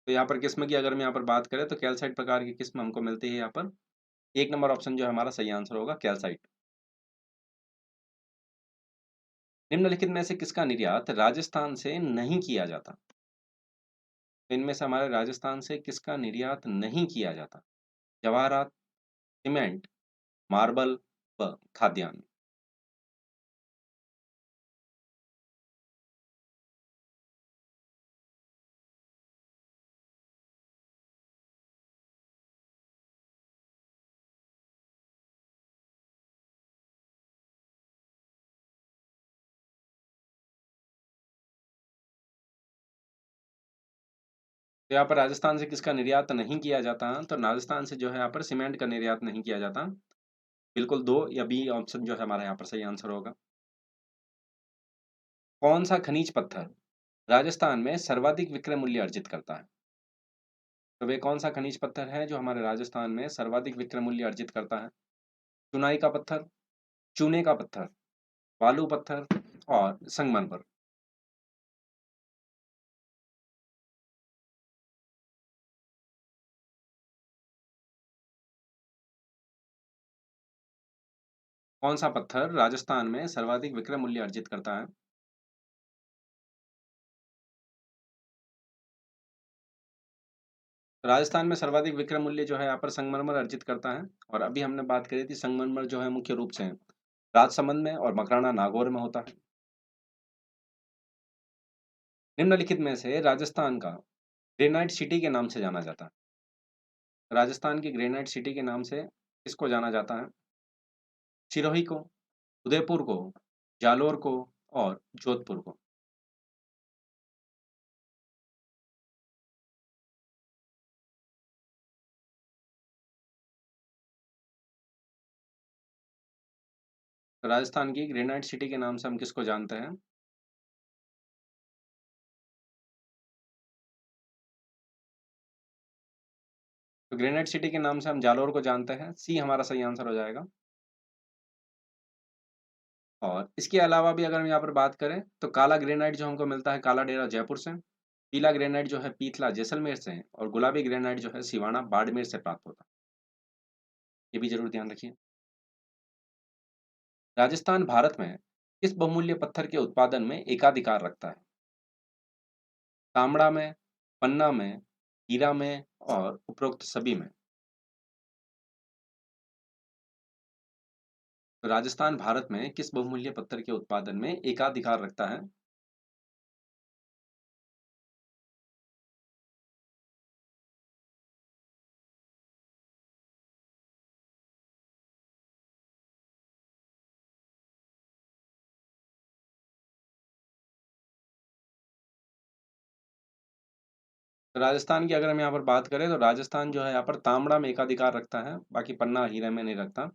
[SPEAKER 2] तो यहाँ पर किस्म की अगर हम यहाँ पर बात करें तो कैल्साइट प्रकार की किस्म हमको मिलती है यहाँ पर। 1 नंबर ऑप्शन जो है हमारा सही आंसर होगा कैल्साइट। निम्नलिखित में से किसका निर्यात राजस्थान से नहीं किया जाता? तो इनमें से हमारे राजस्थान से किसका निर्यात नहीं किया जाता? जवाहरात, सीमेंट, मार्बल व खाद्यान्न। तो यहाँ पर राजस्थान से किसका निर्यात नहीं किया जाता? तो राजस्थान से जो है यहाँ पर सीमेंट का निर्यात नहीं किया जाता। बिल्कुल 2 या बी ऑप्शन जो है हमारा यहाँ पर सही आंसर होगा। कौन सा खनिज पत्थर राजस्थान में सर्वाधिक विक्रय मूल्य अर्जित करता है? तो वे कौन सा खनिज पत्थर है जो हमारे राजस्थान में सर्वाधिक विक्रय मूल्य अर्जित करता है? चुनाई का पत्थर, चूने का पत्थर, बालू पत्थर और संगमरमर। कौन सा पत्थर राजस्थान में सर्वाधिक विक्रय मूल्य अर्जित करता है? तो राजस्थान में सर्वाधिक विक्रय मूल्य जो है यहाँ पर संगमरमर अर्जित करता है। और अभी हमने बात करी थी संगमरमर जो है मुख्य रूप से राजसमंद में और मकराना नागौर में होता है। निम्नलिखित में से राजस्थान का ग्रेनाइट सिटी के नाम से जाना जाता है। राजस्थान की ग्रेनाइट सिटी के नाम से किसको जाना जाता है? सिरोही को, उदयपुर को, जालोर को और जोधपुर को। तो राजस्थान की ग्रेनाइट सिटी के नाम से हम किसको जानते हैं? तो ग्रेनाइट सिटी के नाम से हम जालोर को जानते हैं। सी हमारा सही आंसर हो जाएगा। और इसके अलावा भी अगर हम यहाँ पर बात करें तो काला ग्रेनाइट जो हमको मिलता है काला डेरा जयपुर से, पीला ग्रेनाइट जो है पीतला जैसलमेर से और गुलाबी ग्रेनाइट जो है सिवाना बाड़मेर से प्राप्त होता है। ये भी जरूर ध्यान रखिए। राजस्थान भारत में किस बहुमूल्य पत्थर के उत्पादन में एकाधिकार रखता है? तांबड़ा में, पन्ना में, हीरा में और उपरोक्त सभी में। तो राजस्थान भारत में किस बहुमूल्य पत्थर के उत्पादन में एकाधिकार रखता है? तो राजस्थान की अगर हम यहाँ पर बात करें तो राजस्थान जो है यहाँ पर तांबड़ा में एकाधिकार रखता है, बाकी पन्ना हीरे में नहीं रखता।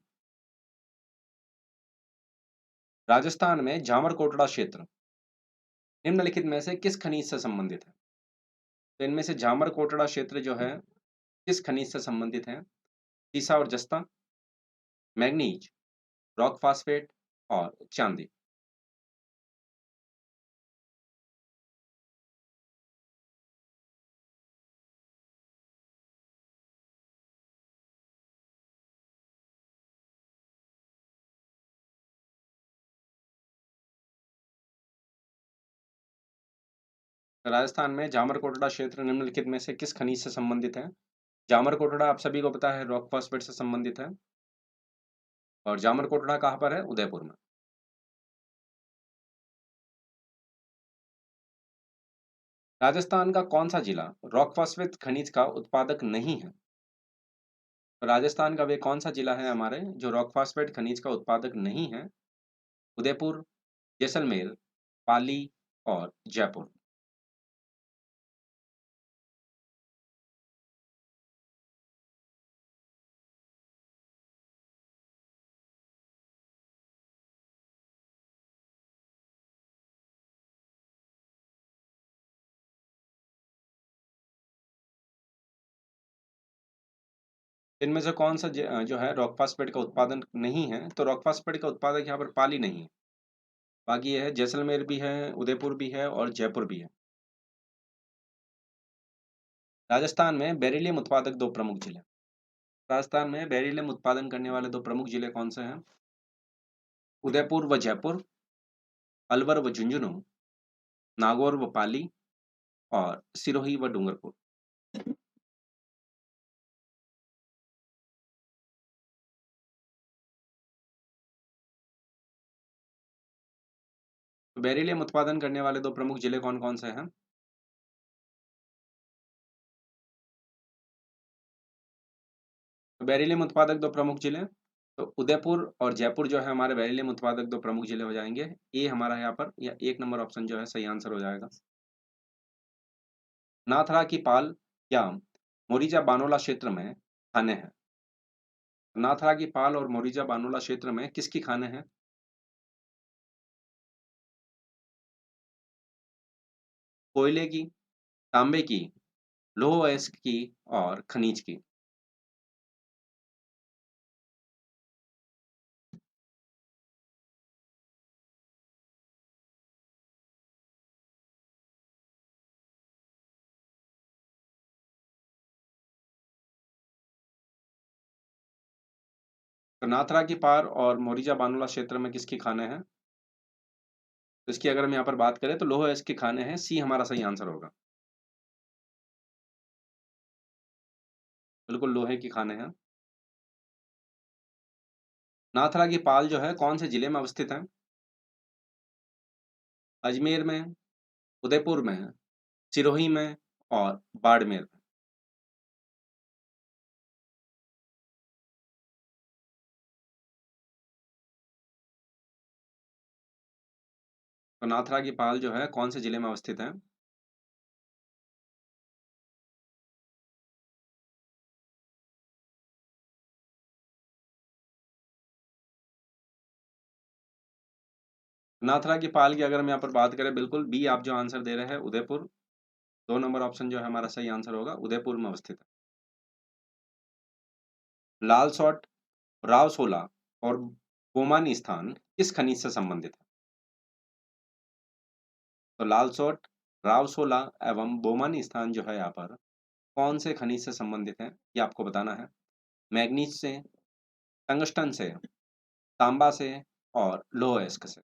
[SPEAKER 2] राजस्थान में झामर कोटड़ा क्षेत्र निम्नलिखित में से किस खनिज से संबंधित है? तो इनमें से झामर कोटड़ा क्षेत्र जो है किस खनिज से संबंधित है? सीसा और जस्ता, मैग्नीज, रॉक फास्फेट और चांदी। तो राजस्थान में झामर कोटड़ा क्षेत्र निम्नलिखित में से किस खनिज से संबंधित है? जामर कोटड़ा आप सभी को पता है रॉक फॉस्फेट से संबंधित है। और जामर कोटड़ा कहाँ पर है? उदयपुर में। राजस्थान का कौन सा जिला रॉक फॉस्फेट खनिज का उत्पादक नहीं है? तो राजस्थान का वे कौन सा जिला है हमारे जो रॉक फॉस्फेट खनिज का उत्पादक नहीं है? उदयपुर, जैसलमेर, पाली और जयपुर। इनमें से कौन सा जो है रॉक फॉस्फेट का उत्पादन नहीं है? तो रॉक फॉस्फेट का उत्पादक यहाँ पर पाली नहीं है। बाकी ये है जैसलमेर भी है, उदयपुर भी है और जयपुर भी है। राजस्थान में बेरिलियम उत्पादक दो प्रमुख जिले। राजस्थान में बेरिलियम उत्पादन करने वाले दो प्रमुख जिले कौन से हैं? उदयपुर व जयपुर, अलवर व झुंझुनू, नागौर व पाली और सिरोही व डूंगरपुर। तो बेरिलियम उत्पादन करने वाले दो प्रमुख जिले कौन कौन से हैं? तो बेरिलियम उत्पादक दो प्रमुख जिले, तो उदयपुर और जयपुर जो है हमारे बेरिलियम उत्पादक दो प्रमुख जिले हो जाएंगे। ए हमारा यहाँ पर या एक नंबर ऑप्शन जो है सही आंसर हो जाएगा। नाथरा की पाल या मोरिजा बानोला क्षेत्र में खाने हैं। नाथरा की पाल और मोरिजा बानोला क्षेत्र में किसकी खाने हैं? कोयले की, तांबे की, लौह अयस्क की और खनिज की। तो नाथरा की पार और मोरिजा बानुला क्षेत्र में किसकी खाने हैं? तो इसकी अगर हम यहाँ पर बात करें तो लौह अयस्क के खाने हैं। सी हमारा सही आंसर होगा। बिल्कुल लोहे की खाने हैं। नाथरा की पाल जो है कौन से जिले में अवस्थित है? अजमेर में, उदयपुर में है, सिरोही में और बाड़मेर में। तो नाथद्रा की पाल जो है कौन से जिले में अवस्थित है? नाथद्रा की पाल की अगर हम यहाँ पर बात करें, बिल्कुल बी आप जो आंसर दे रहे हैं उदयपुर, 2 नंबर ऑप्शन जो है हमारा सही आंसर होगा, उदयपुर में अवस्थित है। लालसोट, रावसोला और बोमानी स्थान किस खनिज से संबंधित है? तो लालसोट, रावसोला एवं बोमानी स्थान जो है यहाँ पर कौन से खनिज से संबंधित है, ये आपको बताना है। मैग्नीज से, टंगस्टन से, तांबा से और लोह अयस्क से।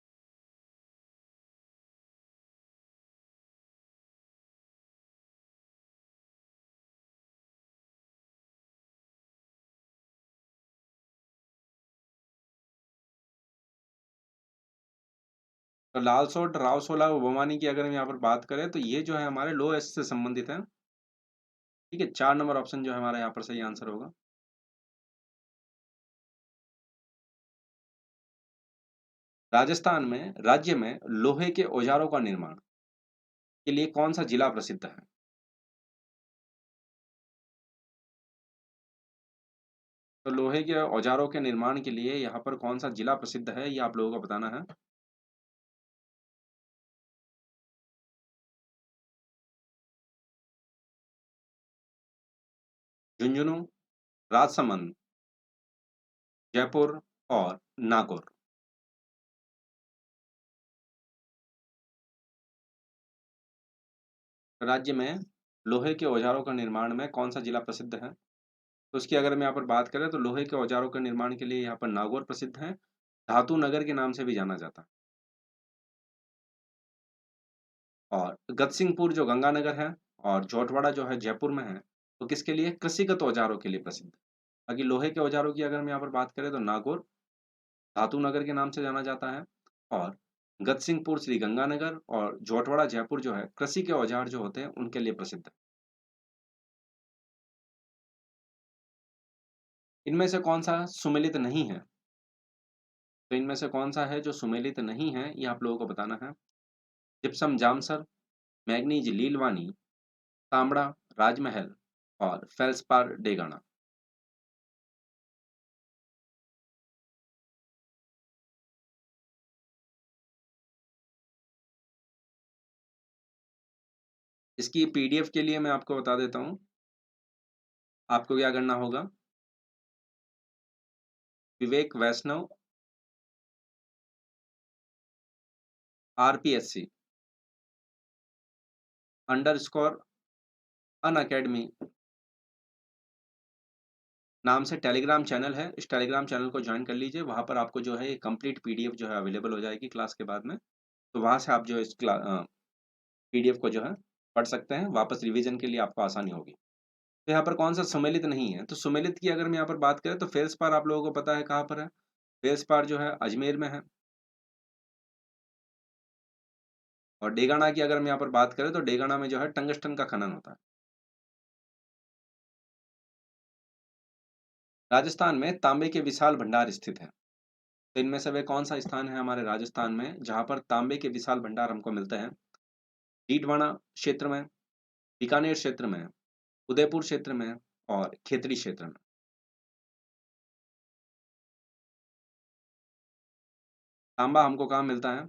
[SPEAKER 2] तो लालसोट, रावसोला और बोमानी की अगर हम यहाँ पर बात करें तो ये जो है हमारे लोह अयस्क से संबंधित है। ठीक है, 4 नंबर ऑप्शन जो है हमारा यहाँ पर सही आंसर होगा। राजस्थान में राज्य में लोहे के औजारों का निर्माण के लिए कौन सा जिला प्रसिद्ध है? तो लोहे के औजारों के निर्माण के लिए यहाँ पर कौन सा जिला प्रसिद्ध है, ये आप लोगों को बताना है। झुंझुनू, राजसमंद, जयपुर और नागौर। राज्य में लोहे के औजारों का निर्माण में कौन सा जिला प्रसिद्ध है? तो उसकी अगर हम यहाँ पर बात करें तो लोहे के औजारों के निर्माण के लिए यहाँ पर नागौर प्रसिद्ध है। धातु नगर के नाम से भी जाना जाता है। और गतसिंहपुर जो गंगानगर है और जोटवाड़ा जो है जयपुर में है, तो किसके लिए? कृषिगत औजारों के लिए प्रसिद्ध है। बाकी लोहे के औजारों की अगर हम यहाँ पर बात करें तो नागौर धातु नगर के नाम से जाना जाता है और गतसिंहपुर श्री गंगानगर और जोटवाड़ा जयपुर जो है कृषि के औजार जो होते हैं उनके लिए प्रसिद्ध है। इनमें से कौन सा सुमेलित नहीं है? तो इनमें से कौन सा है जो सुमेलित नहीं है, ये आप लोगों को बताना है। जिप्सम जामसर, मैग्नीज लीलवानी, तांबड़ा राजमहल और फेल्सपार डेगाना। इसकी पीडीएफ के लिए मैं आपको बता देता हूँ। आपको क्या करना होगा, विवेक वैष्णव आरपीएससी अंडरस्कोर अन अकेडमी नाम से टेलीग्राम चैनल है। इस टेलीग्राम चैनल को ज्वाइन कर लीजिए। वहाँ पर आपको जो है ये कंप्लीट पीडीएफ जो है अवेलेबल हो जाएगी क्लास के बाद में। तो वहाँ से आप जो इस पीडीएफ को जो है पढ़ सकते हैं। वापस रिवीजन के लिए आपको आसानी होगी। तो यहाँ पर कौन सा सुमेलित नहीं है? तो सुमेलित की अगर हम यहाँ पर बात करें तो फेल्सपार आप लोगों को पता है कहाँ पर है। फेल्सपार जो है अजमेर में है। और डेगाना की अगर हम यहाँ पर बात करें तो डेगाना में जो है टंगस्टन का खनन होता है। राजस्थान में तांबे के विशाल भंडार स्थित है। तो इनमें से वे कौन सा स्थान है हमारे राजस्थान में जहाँ पर तांबे के विशाल भंडार हमको मिलते हैं? डीडवाना क्षेत्र में, बीकानेर क्षेत्र में, उदयपुर क्षेत्र में और खेतड़ी क्षेत्र में। तांबा हमको कहाँ मिलता है?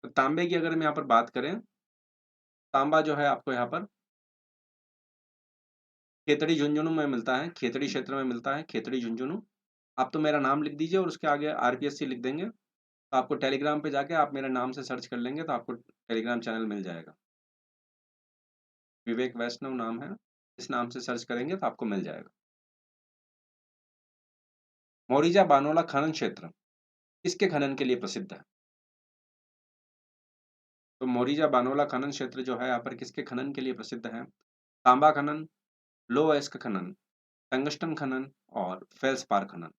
[SPEAKER 2] तो तांबे की अगर हम यहाँ पर बात करें, तांबा जो है आपको यहाँ पर खेतड़ी झुंझुनू में मिलता है। खेतड़ी क्षेत्र में मिलता है, खेतड़ी झुंझुनू। आप तो मेरा नाम लिख दीजिए और उसके आगे आरपीएससी लिख देंगे। तो आपको टेलीग्राम पे जाके आप मेरे नाम से सर्च कर लेंगे तो आपको टेलीग्राम चैनल मिल जाएगा। विवेक वैष्णव नाम है। इस नाम से सर्च करेंगे तो आपको मिल जाएगा। मोरिजा बानोला खनन क्षेत्र किसके खनन के लिए प्रसिद्ध है? तो मोरिजा बानोला खनन क्षेत्र जो है यहाँ पर किसके खनन के लिए प्रसिद्ध है? तांबा खनन, लोह अयस्क खनन, टंगस्टन खनन और फेल्सपार खनन।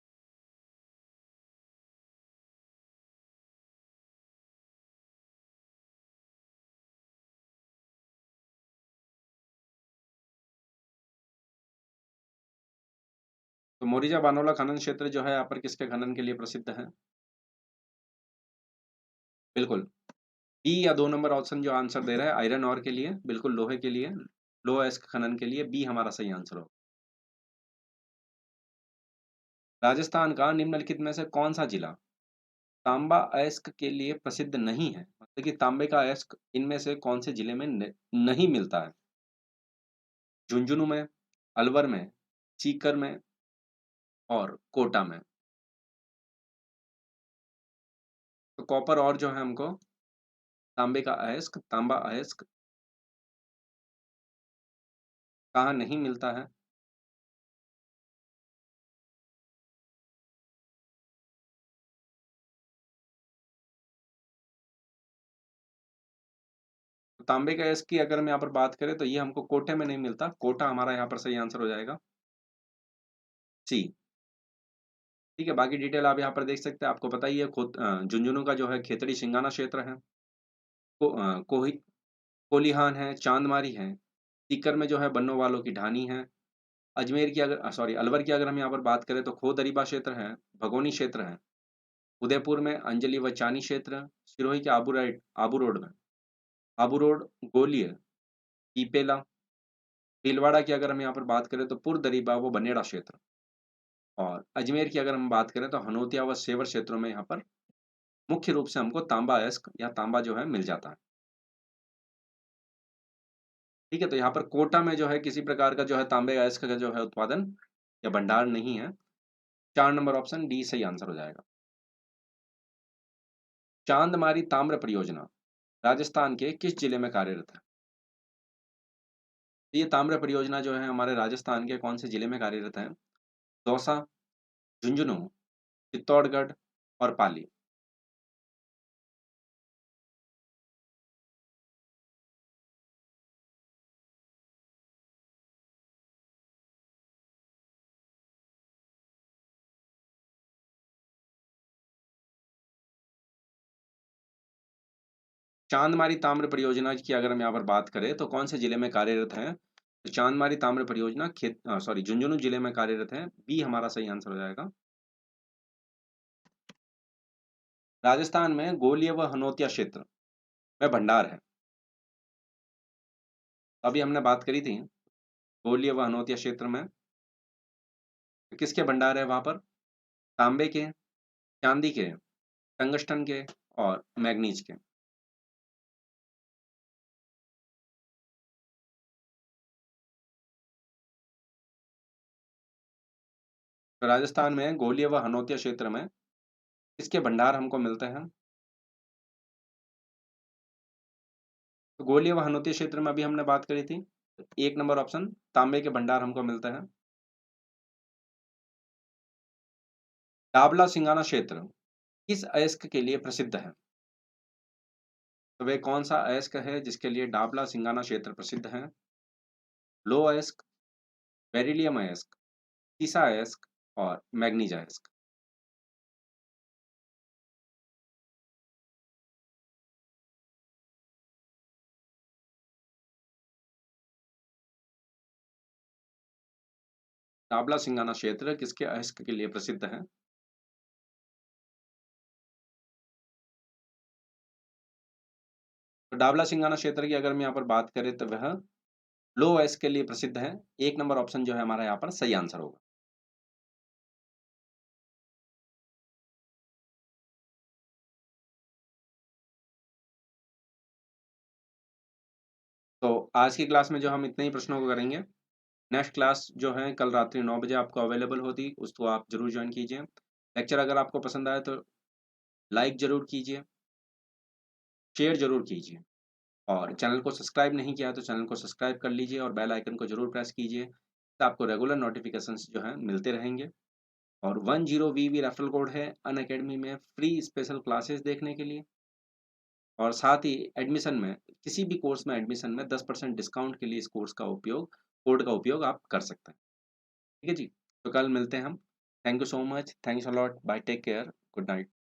[SPEAKER 2] तो मोरिजा बानोला खनन क्षेत्र जो है यहाँ पर किसके खनन के लिए प्रसिद्ध है? बिल्कुल, बी या 2 नंबर ऑप्शन जो आंसर दे रहा है आयरन ओर के लिए, बिल्कुल लोहे के लिए, लोह अयस्क खनन के लिए बी हमारा सही आंसर होगा। राजस्थान का निम्नलिखित में से कौन-सा जिला तांबा अयस्क के लिए प्रसिद्ध नहीं है? मतलब कि तांबे का अयस्क इनमें से कौन से जिले में नहीं मिलता है? झुंझुनू में, अलवर में, सीकर में और कोटा में। तो कॉपर और जो है हमको तांबे का अयस्क, तांबा अयस्क कहाँ नहीं मिलता है? तो तांबे के अयस्क की अगर हम यहाँ पर बात करें तो ये हमको कोटे में नहीं मिलता, कोटा हमारा यहाँ पर सही आंसर हो जाएगा, सी। ठीक है, बाकी डिटेल आप यहाँ पर देख सकते हैं, आपको पता ही है झुंझुनू का जो है खेतड़ी सिंगाना क्षेत्र है, कोही कोलिहान है, चांदमारी है, सीकर में जो है बन्नो वालों की ढानी है, अजमेर की अगर सॉरी अलवर की अगर हम यहाँ पर बात करें तो खो दरीबा क्षेत्र है, भगोनी क्षेत्र है, उदयपुर में अंजलि व चानी क्षेत्र, सिरोही के आबू रोड में, आबू रोड, गोलियर, पीपेला, भीलवाड़ा की अगर हम यहाँ पर बात करें तो पुर दरीबा वो बनेड़ा क्षेत्र, और अजमेर की अगर हम बात करें तो हनोतिया व सेवर क्षेत्रों में यहाँ पर मुख्य रूप से हमको तांबा अयस्क या तांबा जो है मिल जाता है। ठीक है, तो यहाँ पर कोटा में जो है किसी प्रकार का जो है तांबे अयस्क का जो है उत्पादन या भंडार नहीं है। 4 नंबर ऑप्शन डी सही आंसर हो जाएगा। चांदमारी ताम्र परियोजना राजस्थान के किस जिले में कार्यरत है? ये ताम्र परियोजना जो है हमारे राजस्थान के कौन से जिले में कार्यरत है? दौसा, झुंझुनू, चित्तौड़गढ़ और पाली। चांदमारी ताम्र परियोजना की अगर हम यहाँ पर बात करें तो कौन से जिले में कार्यरत है? तो चांदमारी ताम्र परियोजना सॉरी झुंझुनू जिले में कार्यरत है, बी हमारा सही आंसर हो जाएगा। राजस्थान में गोलिया व हनोतिया क्षेत्र में भंडार है। अभी हमने बात करी थी गोलिया व हनोतिया क्षेत्र में किसके भंडार है वहां पर? तांबे के, चांदी के, टंगस्टन के और मैग्नीज के। तो राजस्थान में गोलिया व हनोतिया क्षेत्र में किसके भंडार हमको मिलते हैं? तो गोलिया व हनोतिया क्षेत्र में अभी हमने बात करी थी, 1 नंबर ऑप्शन तांबे के भंडार हमको मिलते हैं। डाबला सिंगाना क्षेत्र किस अयस्क के लिए प्रसिद्ध है? तो वह कौन सा अयस्क है जिसके लिए डाबला सिंगाना क्षेत्र प्रसिद्ध है? लो अयस्क, बेरिलियम अयस्क, सीसा अयस्क और मैग्नीज अयस्क। डाबला सिंगाना क्षेत्र किसके अयस्क के लिए प्रसिद्ध है? तो डाबला सिंगाना क्षेत्र की अगर हम यहाँ पर बात करें तो वह लो अयस्क के लिए प्रसिद्ध है। 1 नंबर ऑप्शन जो है हमारा यहाँ पर सही आंसर होगा। तो आज की क्लास में जो हम इतने ही प्रश्नों को करेंगे। नेक्स्ट क्लास जो है कल रात्रि 9 बजे आपको अवेलेबल होगी, उसको आप ज़रूर जॉइन कीजिए। लेक्चर अगर आपको पसंद आए तो लाइक ज़रूर कीजिए, शेयर ज़रूर कीजिए और चैनल को सब्सक्राइब नहीं किया है तो चैनल को सब्सक्राइब कर लीजिए और बेल आइकन को ज़रूर प्रेस कीजिए। तो आपको रेगुलर नोटिफिकेशंस जो हैं मिलते रहेंगे। और 10 वीवी रेफरल कोड है अनअकैडमी में फ्री स्पेशल क्लासेस देखने के लिए। और साथ ही एडमिशन में किसी भी कोर्स में एडमिशन में 10% डिस्काउंट के लिए इस कोर्स का उपयोग कोड का उपयोग आप कर सकते हैं। ठीक है जी? तो कल मिलते हैं हम। Thank you so much, thanks a lot, bye, take care, good night.